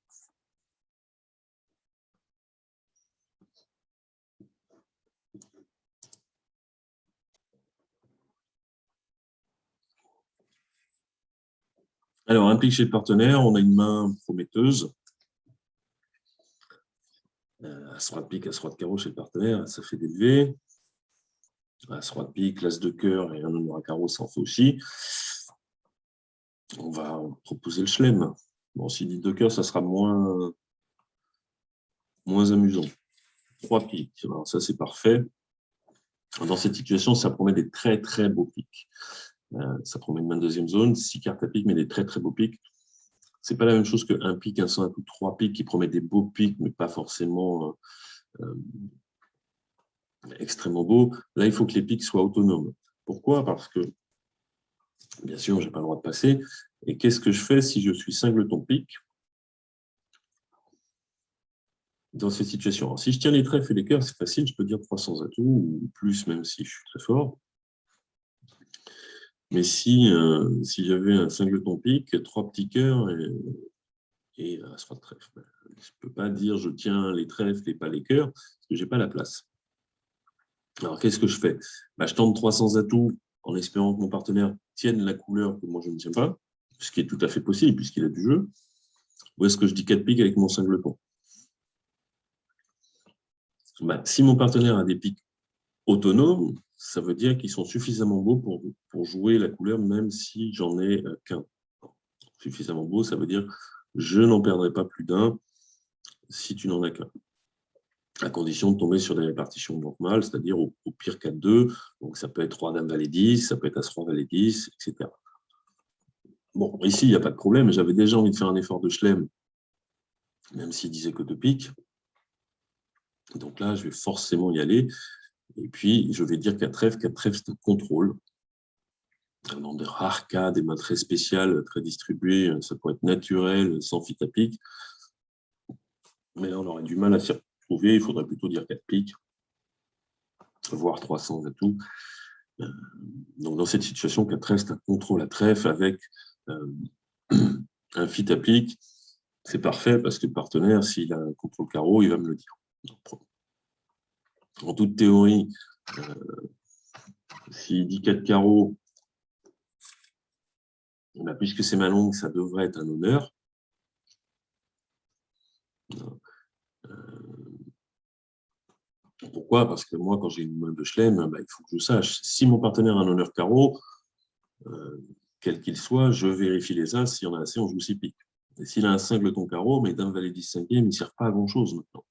Alors, un pique chez le partenaire, on a une main prometteuse. As-roi de pique, as-roi de carreau chez le partenaire, ça fait des levées. As-roi de pique, l'as de cœur et un numéro à carreau, ça en fait aussi. On va proposer le chelem. Bon, s'il dit de cœur, ça sera moins amusant. 3 piques, alors ça c'est parfait. Dans cette situation, ça promet des très très beaux piques. Ça promet une main de deuxième zone, 6 cartes à pique, mais des très très beaux piques. C'est pas la même chose qu'un pique, un 5 ou 3 piques qui promet des beaux piques, mais pas forcément extrêmement beaux. Là, il faut que les piques soient autonomes. Pourquoi? Parce que, bien sûr, je n'ai pas le droit de passer. Et qu'est-ce que je fais si je suis singleton pique dans cette situation? Alors, si je tiens les trèfles et les cœurs, c'est facile, je peux dire 300 atouts, ou plus, même si je suis très fort. Mais si j'avais un singleton pique, 3 petits cœurs et as-roi de trèfle, je ne peux pas dire je tiens les trèfles et pas les cœurs, parce que je n'ai pas la place. Alors, qu'est-ce que je fais? Je tente 300 atouts en espérant que mon partenaire tienne la couleur que moi je ne tiens pas, ce qui est tout à fait possible puisqu'il a du jeu. Ou est-ce que je dis 4 piques avec mon singleton? Si mon partenaire a des piques autonomes, ça veut dire qu'ils sont suffisamment beaux pour jouer la couleur, même si j'en ai qu'un. Suffisamment beau, ça veut dire je n'en perdrai pas plus d'un si tu n'en as qu'un. À condition de tomber sur des répartitions normales, c'est-à-dire au pire 4-2. Donc ça peut être Roi Dame Valet 10, ça peut être As-Roi Valet 10, etc. Bon, ici, il n'y a pas de problème. J'avais déjà envie de faire un effort de chelem, même s'il disait que 2 piques. Donc là, je vais forcément y aller. Et puis, je vais dire 4F. 4F, c'est un contrôle. Dans des rares cas, des mains très spéciales, très distribuées, ça pourrait être naturel, sans fit à pique. Mais là, on aurait du mal à s'y retrouver. Il faudrait plutôt dire 4 piques, voire 300 atouts. Donc, dans cette situation, 4F, c'est un contrôle à trèfle avec un fit à pique. C'est parfait parce que le partenaire, s'il a un contrôle carreau, il va me le dire. En toute théorie, s'il dit 4 carreaux, puisque c'est ma longue, ça devrait être un honneur. Pourquoi? Parce que moi, quand j'ai une main de chelem, il faut que je sache. Si mon partenaire a un honneur carreau, quel qu'il soit, je vérifie les as. S'il y en a assez, on joue 6 piques. Et s'il a un singleton carreau, mais dame valet 10 5e, il ne sert pas à grand-chose maintenant.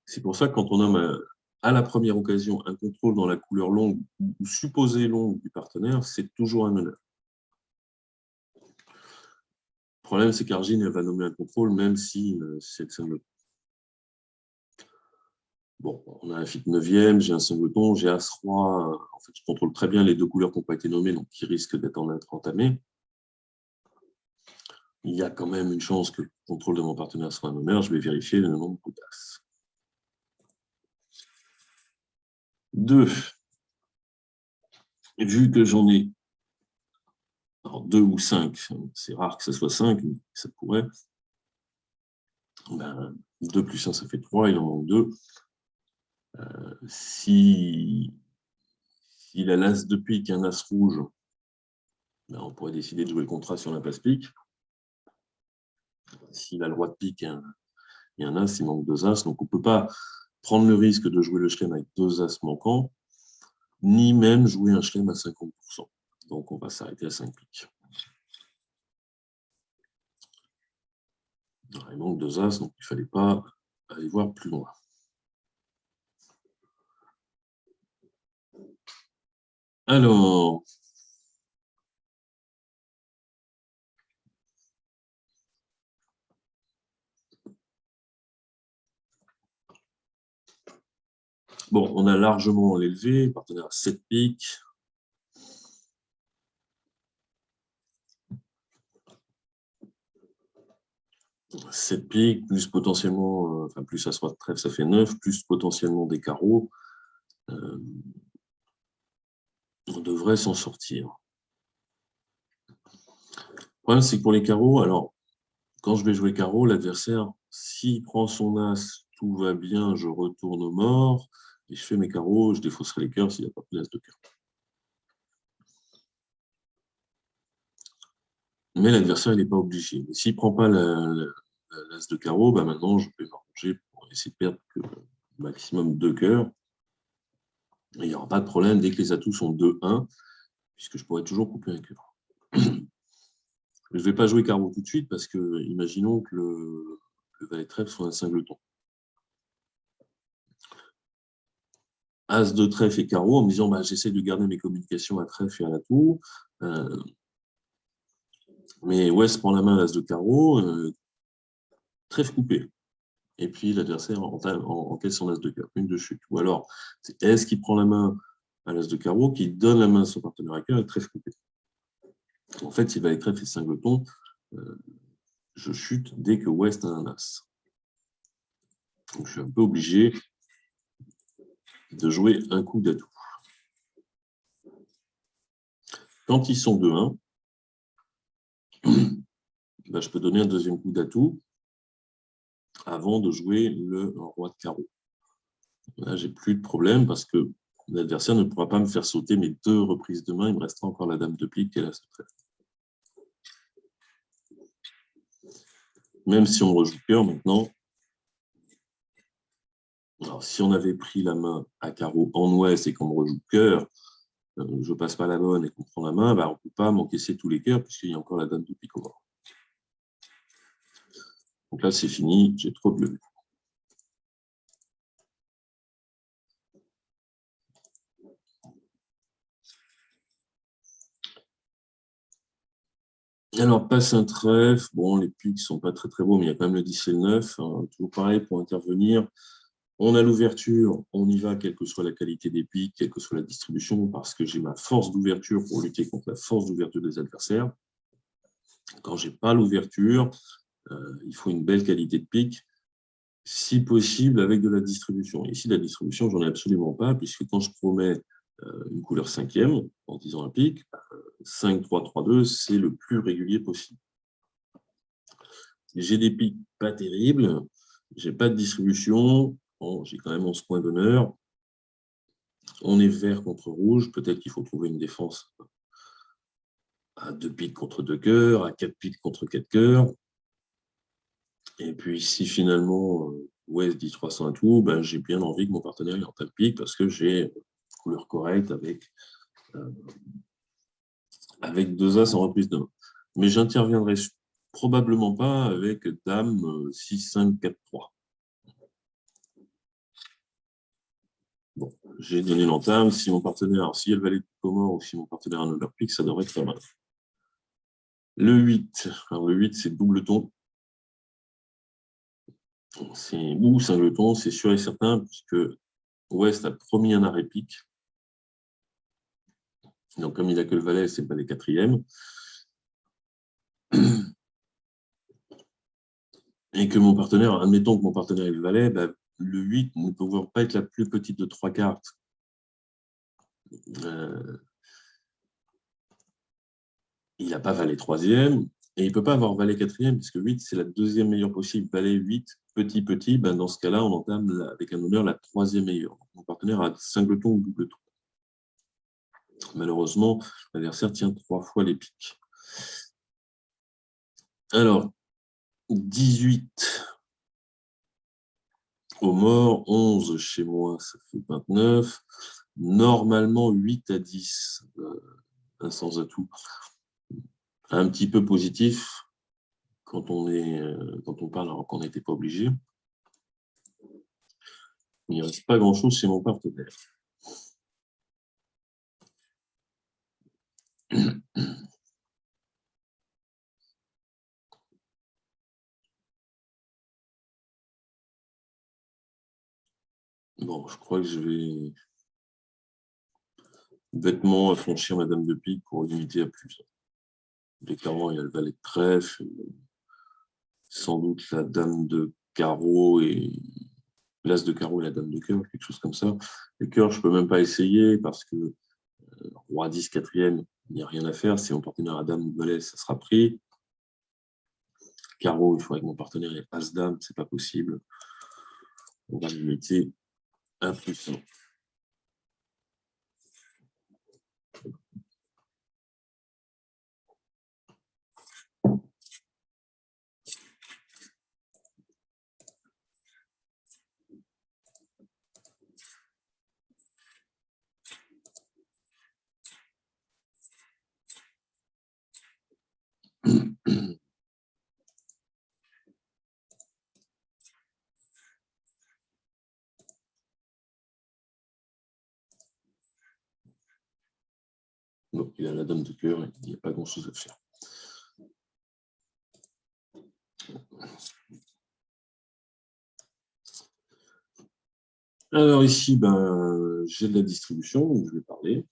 C'est pour ça que quand on a à la première occasion un contrôle dans la couleur longue ou supposée longue du partenaire, c'est toujours un honneur. Le problème, c'est qu'Argine, elle va nommer un contrôle, même si c'est singleton. Bon, on a un fit 9e, j'ai un singleton, j'ai As-Roi. En fait, je contrôle très bien les deux couleurs qui n'ont pas été nommées, donc qui risquent d'être entamées. Il y a quand même une chance que le contrôle de mon partenaire soit un honneur. Je vais vérifier le nombre d'As. 2. Et vu que j'en ai 2 ou 5, c'est rare que ce soit 5, mais ça pourrait. 2 plus 1, ça fait 3, il en manque 2. S'il a l'As de pique et un As rouge, on pourrait décider de jouer le contrat sur l'impasse pique. S'il a le roi de pique et un As, il manque 2 As. Donc, on ne peut pas prendre le risque de jouer le chelem avec 2 As manquants, ni même jouer un chelem à 50%. Donc, on va s'arrêter à 5 piques. Il manque 2 As, donc il ne fallait pas aller voir plus loin. Alors, bon, on a largement l'élevé, partenaire à 7 piques. « 7 piques, plus potentiellement, plus As-Roi de trèfle, ça fait 9, plus potentiellement des carreaux. On devrait s'en sortir. Le problème, c'est que pour les carreaux, alors, quand je vais jouer carreau, l'adversaire, s'il prend son As, tout va bien, je retourne au mort, et je fais mes carreaux, je défausserai les cœurs s'il n'y a pas pris l'As de cœur. Mais l'adversaire, il n'est pas obligé. S'il ne prend pas l'As de carreau, maintenant, je vais m'arranger pour essayer de perdre que maximum 2 cœurs. Il n'y aura pas de problème dès que les atouts sont 2-1, puisque je pourrais toujours couper un cœur. Je ne vais pas jouer carreau tout de suite, parce que, imaginons que le valet trèfle soit un singleton. As de trèfle et carreau, en me disant j'essaie de garder mes communications à trèfle et à l'atout. Mais Ouest prend la main à l'as de carreau, trèfle coupé. Et puis l'adversaire encaisse son as de cœur, une de chute. Ou alors, c'est S qui prend la main à l'as de carreau, qui donne la main à son partenaire à cœur et trèfle coupé. En fait, si valet trèfle et singleton, je chute dès que Ouest a un as. Donc, je suis un peu obligé de jouer un coup d'atout. Quand ils sont 2-1, je peux donner un deuxième coup d'atout avant de jouer le roi de carreau. Là, j'ai plus de problème parce que l'adversaire ne pourra pas me faire sauter mes 2 reprises de main. Il me restera encore la dame de pique et l'as de trèfle. Même si on rejoue cœur maintenant. Alors, si on avait pris la main à carreau en ouest et qu'on me rejoue cœur, je ne passe pas la bonne et qu'on prend la main, on ne peut pas m'encaisser tous les cœurs puisqu'il y a encore la dame de pique au bord. Donc là, c'est fini, j'ai trop de levée. Alors, passe un trèfle. Bon, les piques ne sont pas très très beaux, mais il y a quand même le 10 et le 9. Toujours pareil pour intervenir. On a l'ouverture, on y va, quelle que soit la qualité des pics, quelle que soit la distribution, parce que j'ai ma force d'ouverture pour lutter contre la force d'ouverture des adversaires. Quand je n'ai pas l'ouverture, il faut une belle qualité de pic, si possible avec de la distribution. Ici, la distribution, j'en ai absolument pas, puisque quand je promets une couleur cinquième, en disant un pic, 5, 3, 3, 2, c'est le plus régulier possible. J'ai des pics pas terribles, j'ai pas de distribution, bon, j'ai quand même 11 points d'honneur. On est vert contre rouge, peut-être qu'il faut trouver une défense à 2 piques contre 2 cœurs, à 4 piques contre 4 cœurs. Et puis, si finalement, West dit 300 à tout, ben, j'ai bien envie que mon partenaire ait en tape pique parce que j'ai une couleur correcte avec 2 As en reprise de main. Mais j'interviendrai probablement pas avec Dame 6, 5, 4, 3. Bon, j'ai donné l'entame. Si mon partenaire, si elle valait de Comore ou si mon partenaire a un overpick, ça devrait être pas mal. Le 8. Alors, le 8, c'est double ton. Ou singleton, c'est sûr et certain, puisque West a promis un arrêt pique. Donc, comme il n'a que le valet, c'est pas les quatrièmes. Et que mon partenaire, admettons que mon partenaire ait le valet, bah, le 8 ne peut pas être la plus petite de 3 cartes. Il n'a pas valet troisième, et il ne peut pas avoir valet quatrième, puisque 8, c'est la deuxième meilleure possible. Valet 8, petit, petit, ben dans ce cas-là, on entame avec un honneur la troisième meilleure. Mon partenaire a singleton ou double ton. Malheureusement, l'adversaire tient 3 fois les piques. Alors, 18 au mort, 11 chez moi, ça fait 29. Normalement, 8 à 10, un sans atout. Un petit peu positif quand on parle alors qu'on n'était pas obligé. Il ne reste pas grand-chose chez mon partenaire. Bon, je crois que je vais bêtement affranchir ma dame de pique pour limiter à plus. Clairement, il y a le valet de trèfle, sans doute la dame de carreau et l'as de carreau et la dame de cœur, quelque chose comme ça. Les cœurs, je ne peux même pas essayer parce que roi 10, quatrième, il n'y a rien à faire. Si mon partenaire a dame ou valet, ça sera pris. Carreau, il faudrait que mon partenaire ait as-dame, c'est pas possible. On va limiter à plus 1. Donc, il a la dame de cœur et il n'y a pas grand-chose à faire. Alors ici, ben, j'ai de la distribution, donc je vais parler.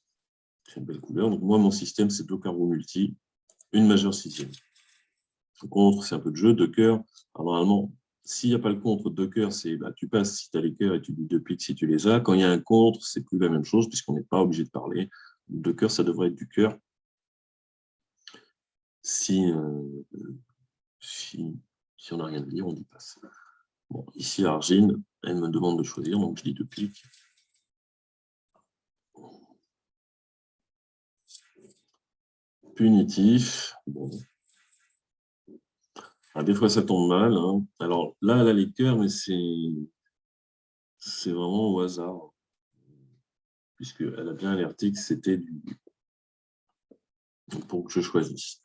C'est une belle couleur. Donc moi, mon système, c'est 2 carreaux multi, une majeure sixième. Le contre, c'est un peu de jeu, 2 cœurs. Alors normalement, s'il n'y a pas le contre, 2 cœurs, c'est bah, tu passes si tu as les cœurs et tu dis 2 piques si tu les as. Quand il y a un contre, c'est plus la même chose puisqu'on n'est pas obligé de parler. 2 cœurs, ça devrait être du cœur. Si on n'a rien à dire, on dit passe. Bon, ici, Argine, elle me demande de choisir, donc je dis 2 piques. Punitif. Bon. Alors, des fois, ça tombe mal. Hein. Alors là, elle a les cœurs, mais c'est vraiment au hasard. Puisqu'elle a bien alerté que c'était pour que je choisisse.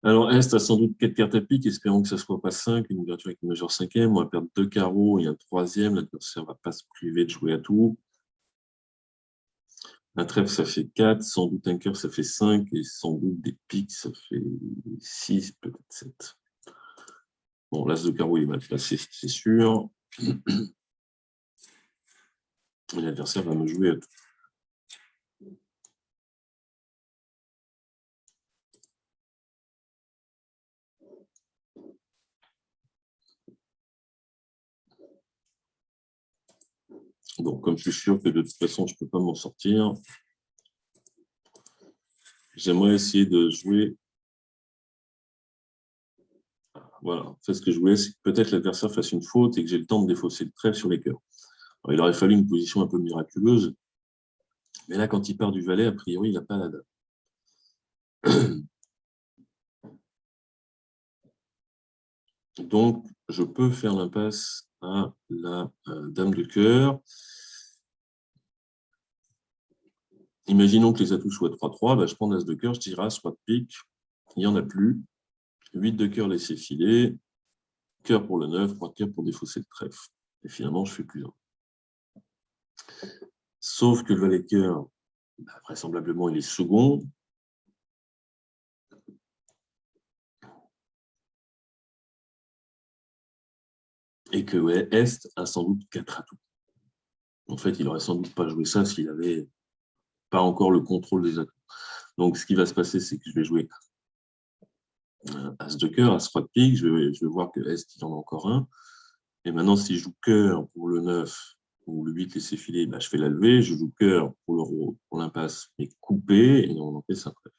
Alors, Est a sans doute 4 cartes à pique, espérons que ça ne soit pas 5, une ouverture avec une majeure cinquième. On va perdre 2 carreaux et un troisième. L'adversaire ne va pas se priver de jouer à tout. Un trèfle, ça fait 4. Sans doute un cœur, ça fait 5. Et sans doute des piques, ça fait 6, peut-être 7. Bon, l'as de carreau est mal placé, c'est sûr. Et l'adversaire va me jouer à tout. Donc, comme je suis sûr que de toute façon, je ne peux pas m'en sortir, j'aimerais essayer de jouer. Voilà, en fait, ce que je voulais, c'est que peut-être l'adversaire fasse une faute et que j'ai le temps de défausser le trèfle sur les cœurs. Alors, il aurait fallu une position un peu miraculeuse, mais là, quand il part du valet, a priori, il n'a pas la dame. Donc, je peux faire l'impasse à la dame de cœur. Imaginons que les atouts soient 3-3, bah, je prends l'as de cœur, je tire as, roi de pique, il n'y en a plus. 8 de cœur laissé filer, cœur pour le 9, roi de cœur pour défausser le trèfle. Et finalement, je fais plus 1. Sauf que le valet de cœur, bah, vraisemblablement, il est second. Et que ouais, Est a sans doute 4 atouts. En fait, il n'aurait sans doute pas joué ça s'il n'avait pas encore le contrôle des atouts. Donc, ce qui va se passer, c'est que je vais jouer As de cœur, As roi de pique, je vais voir que Est, il en a encore un. Et maintenant, si je joue cœur pour le 9 ou le 8 laissé filer, bah, je fais la levée. Je joue cœur pour l'impasse, mais coupé, et on en fait 5 trèfle.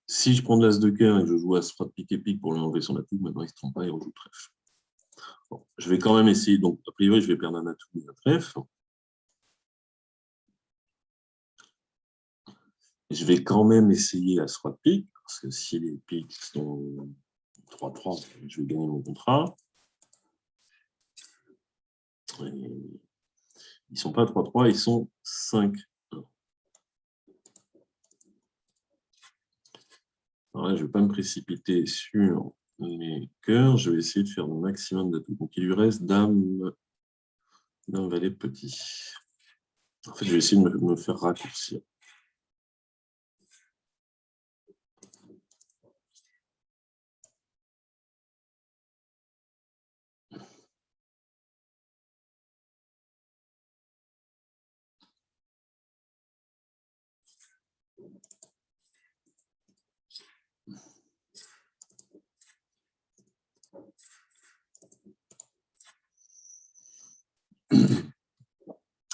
Si je prends de l'As de cœur et que je joue As roi de pique et pique pour lui enlever son atout, maintenant il ne se trompe pas, il rejoue trèfle. Bon, je vais quand même essayer, donc a priori, je vais perdre un atout et un trèfle. Je vais quand même essayer As roi de pique, parce que si les piques sont 3-3, je vais gagner mon contrat. Et ils ne sont pas 3-3, ils sont 5-1. Alors là, je ne vais pas me précipiter sur les cœurs, je vais essayer de faire le maximum d'atouts. Donc il lui reste dame, valet petit. En fait, je vais essayer de me faire raccourcir.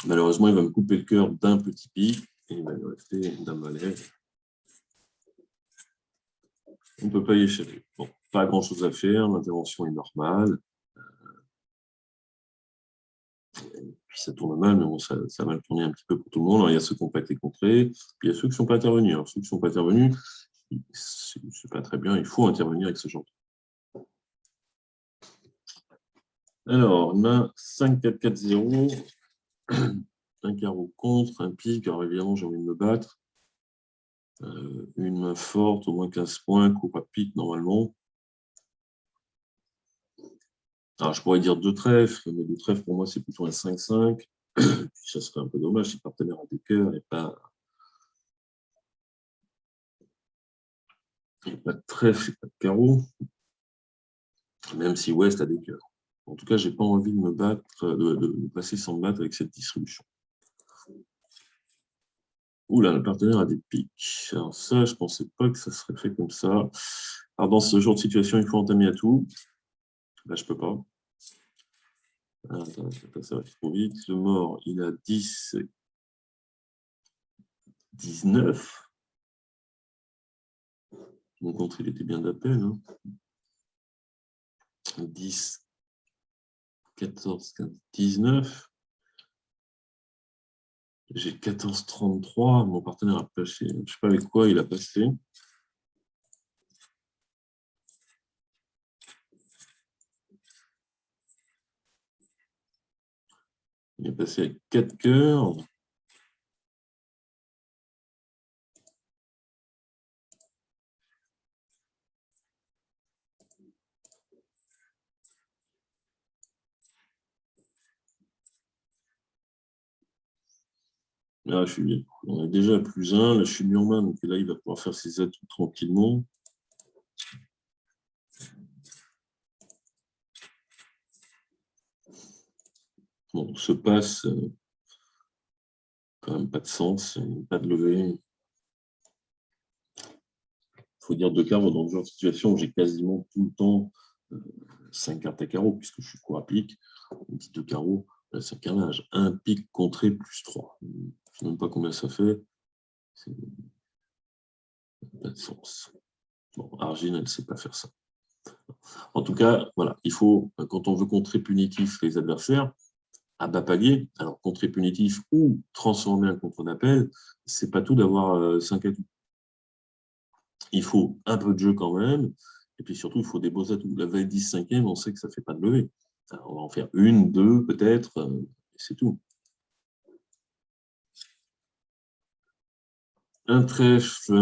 Malheureusement, il va me couper le cœur d'un petit pic et il va me rester dame valet. On ne peut pas y échapper. Bon, pas grand-chose à faire, l'intervention est normale. Puis ça tourne mal, mais bon, ça a mal tourné un petit peu pour tout le monde. Alors, il y a ceux qui n'ont pas été contrés, puis il y a ceux qui ne sont pas intervenus. Alors, ceux qui ne sont pas intervenus, c'est pas très bien, il faut intervenir avec ce genre. Alors, main 5-4-4-0, un carreau contre, un pique. Alors, évidemment, j'ai envie de me battre. Une main forte, au moins 15 points, coup à pique normalement. Alors, je pourrais dire 2 trèfles, mais 2 trèfles, pour moi, c'est plutôt un 5-5. Ça serait un peu dommage si le partenaire a des cœurs et pas de trèfle et pas de carreau, même si West a des cœurs. En tout cas, je n'ai pas envie de me battre, de me passer sans me battre avec cette distribution. Oula, le partenaire a des piques. Alors ça, je ne pensais pas que ça serait fait comme ça. Alors dans ce genre de situation, il faut entamer à tout. Là, je ne peux pas. Ça va trop vite. Le mort, il a 10, 19. Mon contre, il était bien d'appel. Hein. 10, 14, 15, 19. J'ai 14-33. Mon partenaire a passé. Je ne sais pas avec quoi il a passé. Il est passé avec 4 cœurs. Là, on est déjà à +1. Là, je suis Murman, donc là, il va pouvoir faire ses atouts tranquillement. Bon, ce passe, quand même pas de sens, pas de levée. Il faut dire 2 carreaux dans ce genre de situation où j'ai quasiment tout le temps 5 cartes à carreaux, puisque je suis quoi à pique. On dit 2 carreaux, c'est un carnage. Un pique contré plus 3. Je ne sais même pas combien ça fait. Pas de sens. Bon, Argine, elle ne sait pas faire ça. En tout cas, voilà, il faut, quand on veut contrer punitif les adversaires, à bas palier, alors contrer punitif ou transformer un contre d'appel, c'est pas tout d'avoir 5 atouts. Il faut un peu de jeu quand même, et puis surtout, il faut des beaux atouts. La veille 10 5e, on sait que ça ne fait pas de levée. Alors, on va en faire une, deux, peut-être, c'est tout. Un trèfle,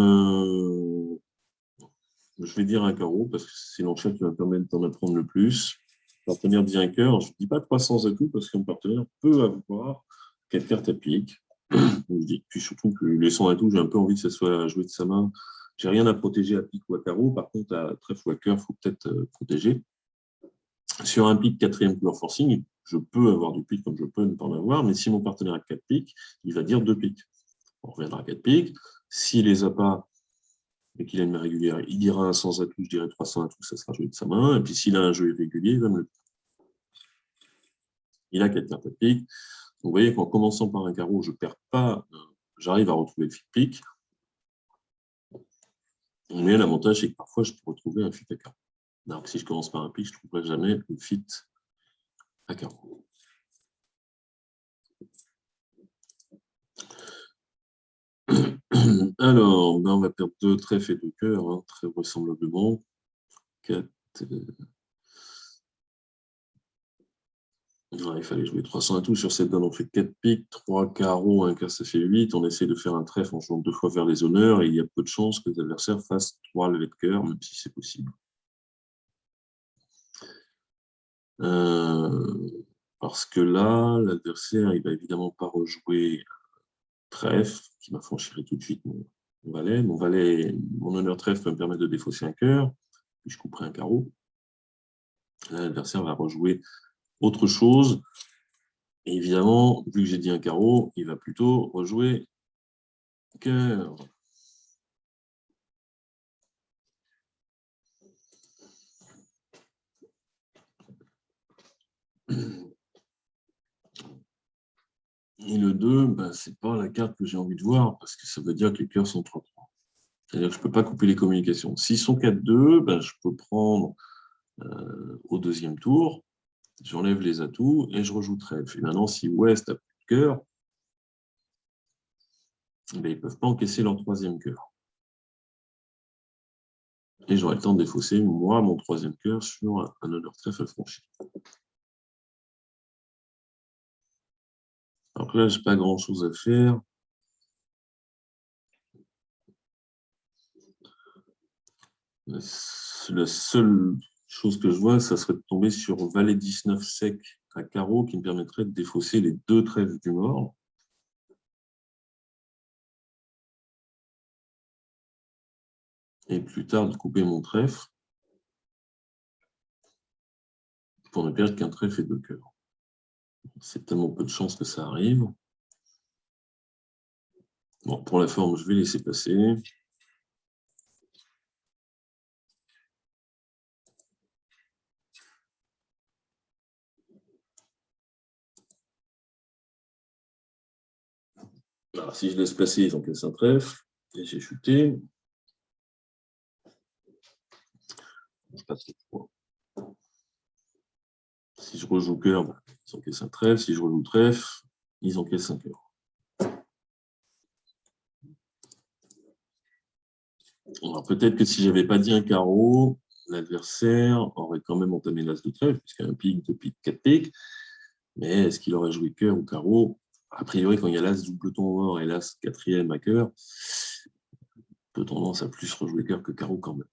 je vais dire un carreau, parce que c'est l'enchère qui va permettre d'en apprendre le plus. Partenaire dit un cœur, je ne dis pas 300 atouts, parce qu'un partenaire peut avoir 4 cartes à pique. Puis surtout que les 100 atouts, j'ai un peu envie que ça soit joué de sa main. J'ai rien à protéger à pique ou à carreau. Par contre, à trèfle ou à cœur, il faut peut-être protéger. Sur un pique 4e couleur forcing, je peux avoir du pique comme je peux ne pas en avoir, mais si mon partenaire a 4 piques, il va dire 2 piques. On reviendra à 4 piques. S'il ne les a pas et qu'il a une main régulière, il dira un 100 atouts, je dirais 300 atouts, ça sera joué de sa main. Et puis s'il a un jeu irrégulier, il va me le dire. Il a 4 cartes à pique. Donc, vous voyez qu'en commençant par un carreau, je ne perds pas, j'arrive à retrouver le fit pique. Mais l'avantage, c'est que parfois, je peux retrouver un fit à carreau. Alors que si je commence par un pique, je ne trouverai jamais le fit à carreau. Alors, ben on va perdre 2 trèfles et 2 cœurs, hein, très vraisemblablement. 4. Il fallait jouer 300 atouts. Sur cette donne, on fait 4 piques, 3 carreaux, 1 cœur, ça fait 8. On essaie de faire un trèfle en jouant 2 fois vers les honneurs et il y a peu de chances que les adversaires fassent 3 levées de cœur, même si c'est possible. Parce que là, l'adversaire, il ne va évidemment pas rejouer trèfle, qui m'a franchirait tout de suite mon valet. Mon honneur trèfle peut me permettre de défausser un cœur, puis je couperai un carreau. Là, l'adversaire va rejouer autre chose. Et évidemment, vu que j'ai dit un carreau, il va plutôt rejouer cœur. Et le 2, ben, ce n'est pas la carte que j'ai envie de voir, parce que ça veut dire que les cœurs sont 3-3. C'est-à-dire que je ne peux pas couper les communications. S'ils sont 4-2, ben, je peux prendre au deuxième tour, j'enlève les atouts et je rejoue trèfle. Et maintenant, si Ouest a plus de cœur, ben, ils ne peuvent pas encaisser leur 3e cœur. Et j'aurai le temps de défausser, moi, mon 3e cœur sur un honneur trèfle franchi. Alors là, je n'ai pas grand-chose à faire. La seule chose que je vois, ça serait de tomber sur valet 19 sec à carreau qui me permettrait de défausser les 2 trèfles du mort. Et plus tard, de couper mon trèfle pour ne perdre qu'un trèfle et 2 cœurs. C'est tellement peu de chance que ça arrive. Bon, pour la forme, je vais laisser passer. Alors, si je laisse passer, ils encaissent un trèfle. Et j'ai chuté. Je passe le point. Si je rejoue cœur, ben, ils encaissent un trèfle. Si je rejoue trèfle, ils encaissent un cœur. Alors, peut-être que si je n'avais pas dit un carreau, l'adversaire aurait quand même entamé l'as de trèfle, puisqu'il y a un pique, 2 piques, 4 piques. Mais est-ce qu'il aurait joué cœur ou carreau? A priori, quand il y a l'as double ton mort et l'as 4e à cœur, peu tendance à plus rejouer cœur que carreau quand même.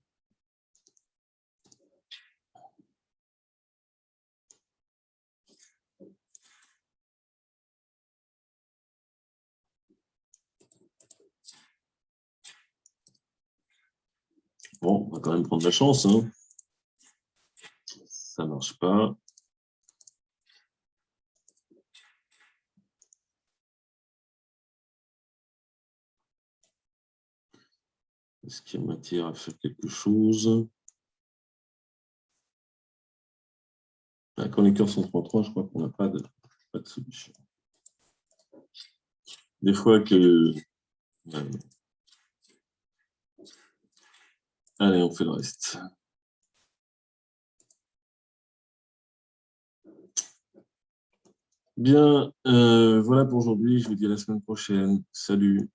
Bon, on va quand même prendre la chance. Hein. Ça ne marche pas. Est-ce qu'il y a matière à faire quelque chose? Quand les cœurs sont 3-3, je crois qu'on n'a pas de solution. Des fois que... Allez, on fait le reste. Bien, voilà pour aujourd'hui. Je vous dis à la semaine prochaine. Salut.